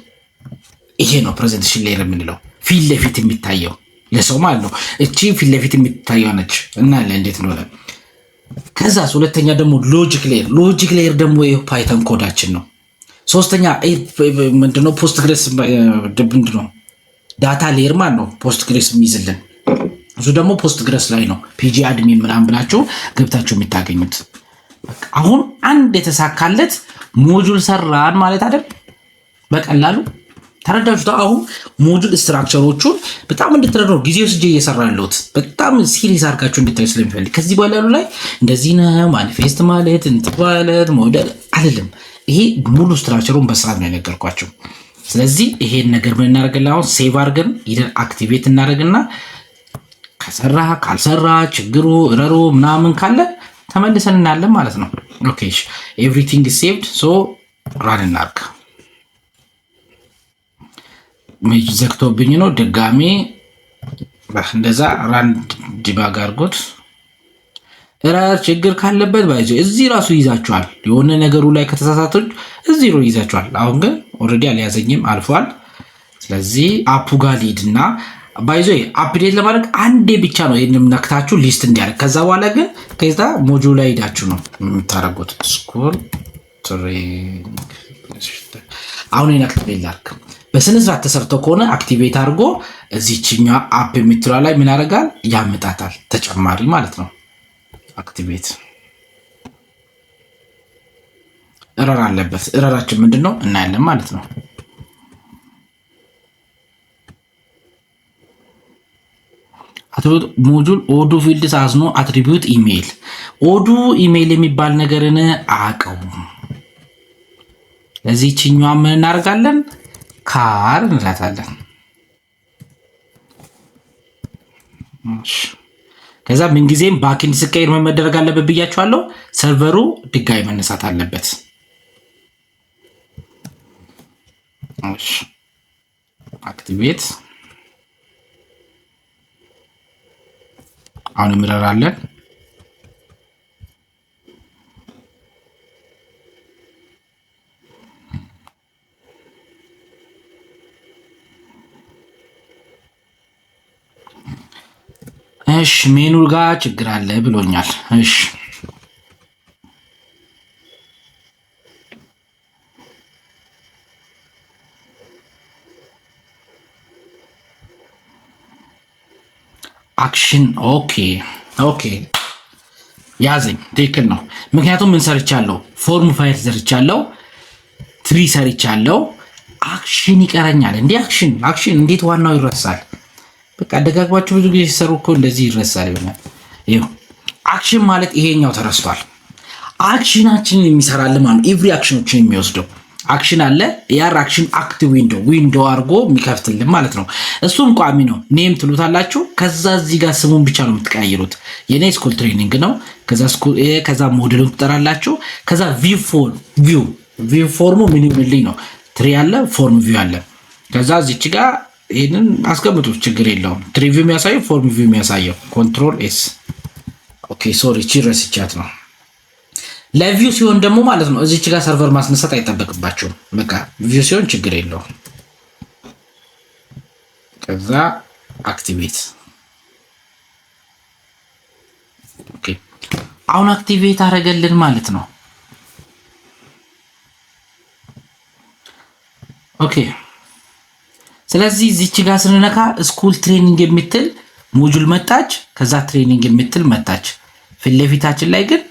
ይሄ ነው። ፕሬዘንቴሽን ሌየር የምንለው ፊት ለፊት የሚታየው ለሰው ማለት ነው። እቺ ፊት ለፊት የሚታየው ነች እና እንዴት ነው። ከዛ ሁለተኛ ደግሞ ሎጂክ ሌየር። ሎጂክ ሌየር ደግሞ ፓይተን ኮዳችን ነው። ሶስተኛ ምንድነው? ፖስት ግሬስ ምንድነው? ዳታ ሌየር ማለት ነው። ፖስት ግሬስ የሚይዝልን እሱ ደግሞ ፖስት ግሬስ ላይ ነው። ፒጂ አድሚን ምናምን ብላችሁ ገብታችሁ የምታገኙት። አሁን አንድ የተሳካለት ሞጁል ሰራን ማለት አይደል? በቀላሉ ተረዳችሁት? አሁን ሞጁል ስትራክቸሮቹን በጣም እንድትረዱ ጊዜ ወስጄ እየሰራለሁት በጣም ሲሪየስ አድርጋችሁ እንድታዩ ስለሚፈልግ ከዚህ በኋላ ያሉ ላይ እንደዚህ ነው ማኒፌስት ማለት እንትን ማለት ሞዴል አይደለም። ይሄ ሙሉ ስትራክቸሩን በስርዓት ነው የነገርኳቸው። ስለዚህ ይሄን ነገር ምን እናደርጋለን? አሁን ሴቭ አድርገን ሄደን አክቲቬት እናደርግና ከሰራ ካልሰራ ችግሩ እረሩ ምናምን ካለ ተመልሰን እናያለን ማለት ነው። ኦኬ ኤቭሪቲንግ ሴቭድ ሶ ራን እናርግ። ሜጅ ዘግቶብኝ ነው ድጋሜ እንደዛ ራን ዲባግ አድርጎት። ኤረር ችግር ካለበት ባይዞ እዚህ ራሱ ይዛችኋል። የሆነ ነገሩ ላይ ከተሳሳቶች እዚህ ሮ ይዛችኋል። አሁን ግን ኦልሬዲ አልያዘኝም አልፏል። ስለዚህ አፑ ጋር ሊድና ባይዞ አፕዴት ለማድረግ አንዴ ብቻ ነው ይሄንን ነክታችሁ ሊስት እንዲያደርግ። ከዛ በኋላ ግን ከዛ ሞጁል ላይ ሄዳችሁ ነው የምታረጉት። ስኩል ትሬኒንግ አሁን ይነክተል ላርክ በስነ ስርዓት ተሰርቶ ከሆነ አክቲቬት አድርጎ እዚህኛ አፕ የምትለው ላይ ምን ያደርጋል? ያመጣታል ተጨማሪ ማለት ነው። አክቲቬት ኤረር አለበት። ኤረራችን ምንድነው እናያለን ማለት ነው። አትሪቢዩት ሞጁል ኦዱ ፊልድስ አዝኖ አትሪቢዩት ኢሜይል ኦዱ ኢሜይል የሚባል ነገርን አቀው ለዚህኛው ምን እናደርጋለን? ካር እንላታለን። ከዛ ምን ጊዜም ባክኤንድ ስቀይር ምን መደረግ አለበት ብያችኋለሁ። ሰርቨሩ ድጋሚ መነሳት አለበት። እሺ አክቲቬት አሁን እንመራራለን። እሺ ሜኑ ጋር ችግር አለ ብሎኛል። እሺ አክሽን ኦኬ ያዘኝ። ትክክል ነው። ምክንያቱም ምን ሰርቻለሁ? ፎርም ፋይል ሰርቻለሁ፣ ትሪ ሰርቻለሁ። አክሽን ይቀረኛል። እንዴ አክሽን እንዴት ዋናው ይረሳል? በቃ ደጋግባችሁ ብዙ ጊዜ ሲሰሩ እኮ እንደዚህ ይረሳል ይሆናል። ይኸው አክሽን ማለት ይሄኛው ተረስቷል። አክሽናችንን የሚሰራልን ማለት ነው። ኤቭሪ አክሽኖችን የሚወስደው አክሽን አለ። ያር አክሽን አክት ዊንዶ አድርጎ የሚከፍትልን ማለት ነው። እሱም ቋሚ ነው። ኔም ትሉታላችሁ። ከዛ እዚህ ጋር ስሙን ብቻ ነው የምትቀያይሩት። የኔ ስኩል ትሬኒንግ ነው። ከዛ ሞዴሉን ትጠራላችሁ። ከዛ ቪው ፎርሙ ምን ይሆንልኝ ነው። ትሪ አለ፣ ፎርም ቪው አለ። ከዛ እዚች ጋር ይሄንን አስቀምጡት፣ ችግር የለውም። ትሪ ቪው የሚያሳየው ፎርም ቪው የሚያሳየው ኮንትሮል ኤስ። ኦኬ ሶሪ ረስቻት ነው። ለቪው ሲሆን ደግሞ ማለት ነው እዚች ጋር ሰርቨር ማስነሳት አይጠበቅባችሁም። በቃ ቪው ሲሆን ችግር የለውም። ከዛ አክቲቬት ኦኬ አሁን አክቲቬት አደረገልን ማለት ነው። ኦኬ ስለዚህ እዚች ጋር ስንነካ ስኩል ትሬኒንግ የምትል ሞጁል መጣች። ከዛ ትሬኒንግ የምትል መጣች። ፊት ለፊታችን ላይ ግን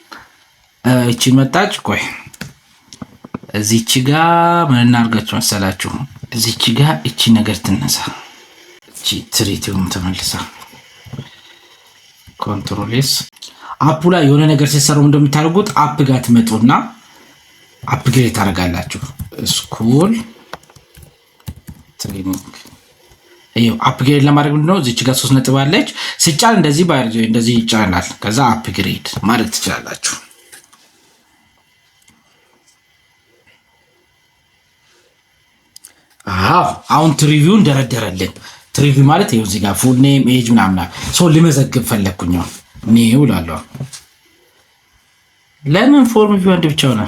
እቺ መጣች። ቆይ እዚች ጋር ምን እናርጋችሁ መሰላችሁ? እዚች ጋር እቺ ነገር ትነሳ። እቺ ትሪቲውም ተመልሳ ኮንትሮል ኤስ። አፑ ላይ የሆነ ነገር ሲሰሩ እንደምታደርጉት አፕ ጋር ትመጡና አፕግሬድ ታደርጋላችሁ። ስኩል ትሬኒንግ ይሄው አፕግሬድ ለማድረግ ምንድነው እዚች ጋር 3 ነጥብ አለች። ሲጫን እንደዚህ ይጫናል። ከዛ አፕግሬድ ማድረግ ትችላላችሁ። አሁን ትሪቪው እንደረደረልን ትሪቪው ማለት ይኸው እዚህ ጋር ፉል ኔም ኤጅ ምናምን ሰው ሊመዘግብ ፈለኩኝ ነው እላለሁ። ለምን ፎርም ቪው አንድ ብቻ ሆነ?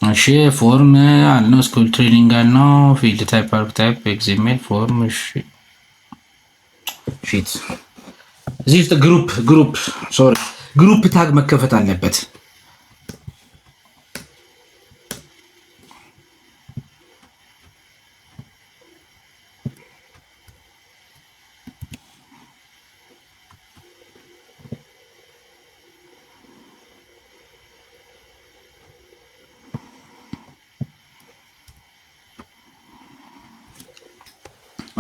እሺ ፎርም አልነው ስኩል ትሬኒንግ አልነው ፊልድ ታይፕ አርክ ታይፕ ኤክስኤምኤል ፎርም እሺ ሺት እዚህ ውስጥ ግሩፕ ታግ መከፈት አለበት።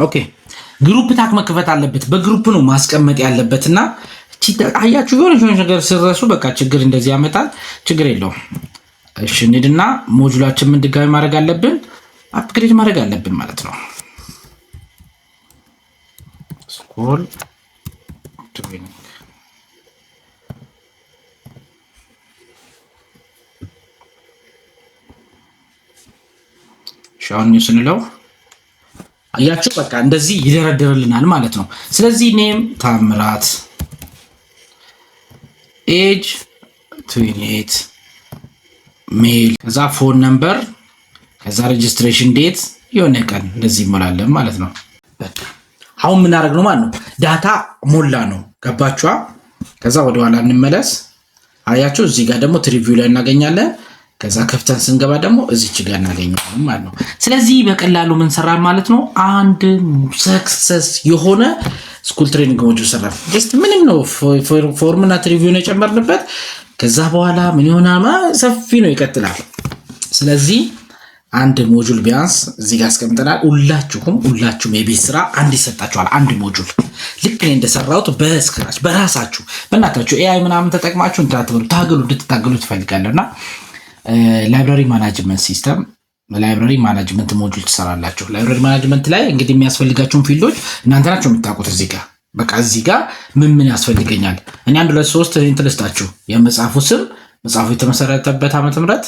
ኦኬ ግሩፕ ታክ መከፈት አለበት። በግሩፕ ነው ማስቀመጥ ያለበትና አያችሁ የሆነ ነገር ሲረሱ በቃ ችግር እንደዚህ ያመጣል። ችግር የለውም። እሺ እንሂድና ሞጁላችን ምን ድጋሚ ማድረግ አለብን? አፕግሬድ ማድረግ አለብን ማለት ነው። ስኩል ትሬኒንግ ሻውን ስንለው አያችሁ በቃ እንደዚህ ይደረደርልናል ማለት ነው። ስለዚህ ኔም ታምራት ኤጅ 28 ሜል ከዛ ፎን ነምበር ከዛ ሬጅስትሬሽን ዴት የሆነ ቀን እንደዚህ ይሞላለን ማለት ነው። በቃ አሁን ምን አደረግ ነው ማለት ነው? ዳታ ሞላ ነው። ገባችኋ? ከዛ ወደ ኋላ እንመለስ። አያችሁ እዚህ ጋር ደግሞ ትሪቪው ላይ እናገኛለን። ከዛ ከፍተን ስንገባ ደግሞ እዚች ጋር እናገኛለን ማለት ነው። ስለዚህ በቀላሉ ምን ሰራን ማለት ነው? አንድ ሰክሰስ የሆነ ስኩል ትሬኒንግ ሞጁል ሰራን። ጀስት ምንም ነው ፎርም እና ትሪቪው ነው የጨመርንበት። ከዛ በኋላ ምን ይሆናል? ሰፊ ነው ይቀጥላል። ስለዚህ አንድ ሞጁል ቢያንስ እዚህ ጋር አስቀምጠናል። ሁላችሁም የቤት ስራ አንድ ይሰጣችኋል። አንድ ሞጁል ልክ እኔ እንደሰራሁት በስክራች በራሳችሁ በእናታችሁ ኤአይ ምናምን ተጠቅማችሁ እንድትታገሉ ትፈልጋለሁና ላይብራሪ ማናጅመንት ሲስተም ላይብራሪ ማናጅመንት ሞጁል ትሰራላችሁ። ላይብራሪ ማናጅመንት ላይ እንግዲህ የሚያስፈልጋችሁን ፊልዶች እናንተ ናችሁ የምታውቁት። እዚህ ጋር በቃ እዚህ ጋር ምን ያስፈልገኛል እኔ 1 2 3 እንትን ልስጣችሁ። የመጽሐፉ ስም፣ መጽሐፉ የተመሰረተበት ዓመተ ምህረት፣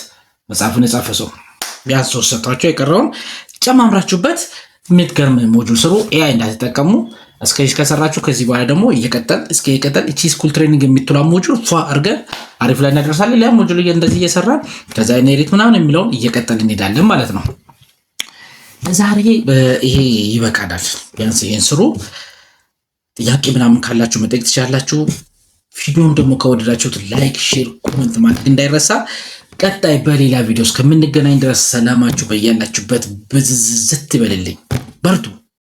መጽሐፉን የጻፈ ሰው ቢያንስ 3 ሰጥቷችሁ የቀረውን ጨማምራችሁበት የምትገርም ሞጁል ስሩ። ኤአይ እንዳትጠቀሙ እስከዚህ ከሰራችሁ ከዚህ በኋላ ደግሞ እየቀጠል እቺ ስኩል ትሬኒንግ የሚትሏ ሞጁል ፏ አድርገን አሪፍ ላይ እናደርሳለን። ያ ሞጁል እንደዚህ እየሰራን ከዛ ኢኔሪት ምናምን የሚለውን እየቀጠል እንሄዳለን ማለት ነው። ዛሬ ይሄ ይበቃናል። ቢያንስ ይሄን ስሩ። ጥያቄ ምናምን ካላችሁ መጠየቅ ትችላላችሁ። ቪዲዮውን ደግሞ ከወደዳችሁት ላይክ፣ ሼር፣ ኮሜንት ማድረግ እንዳይረሳ። ቀጣይ በሌላ ቪዲዮ እስከምንገናኝ ድረስ ሰላማችሁ በያላችሁበት ብዝዝት ይበልልኝ። በርቱ።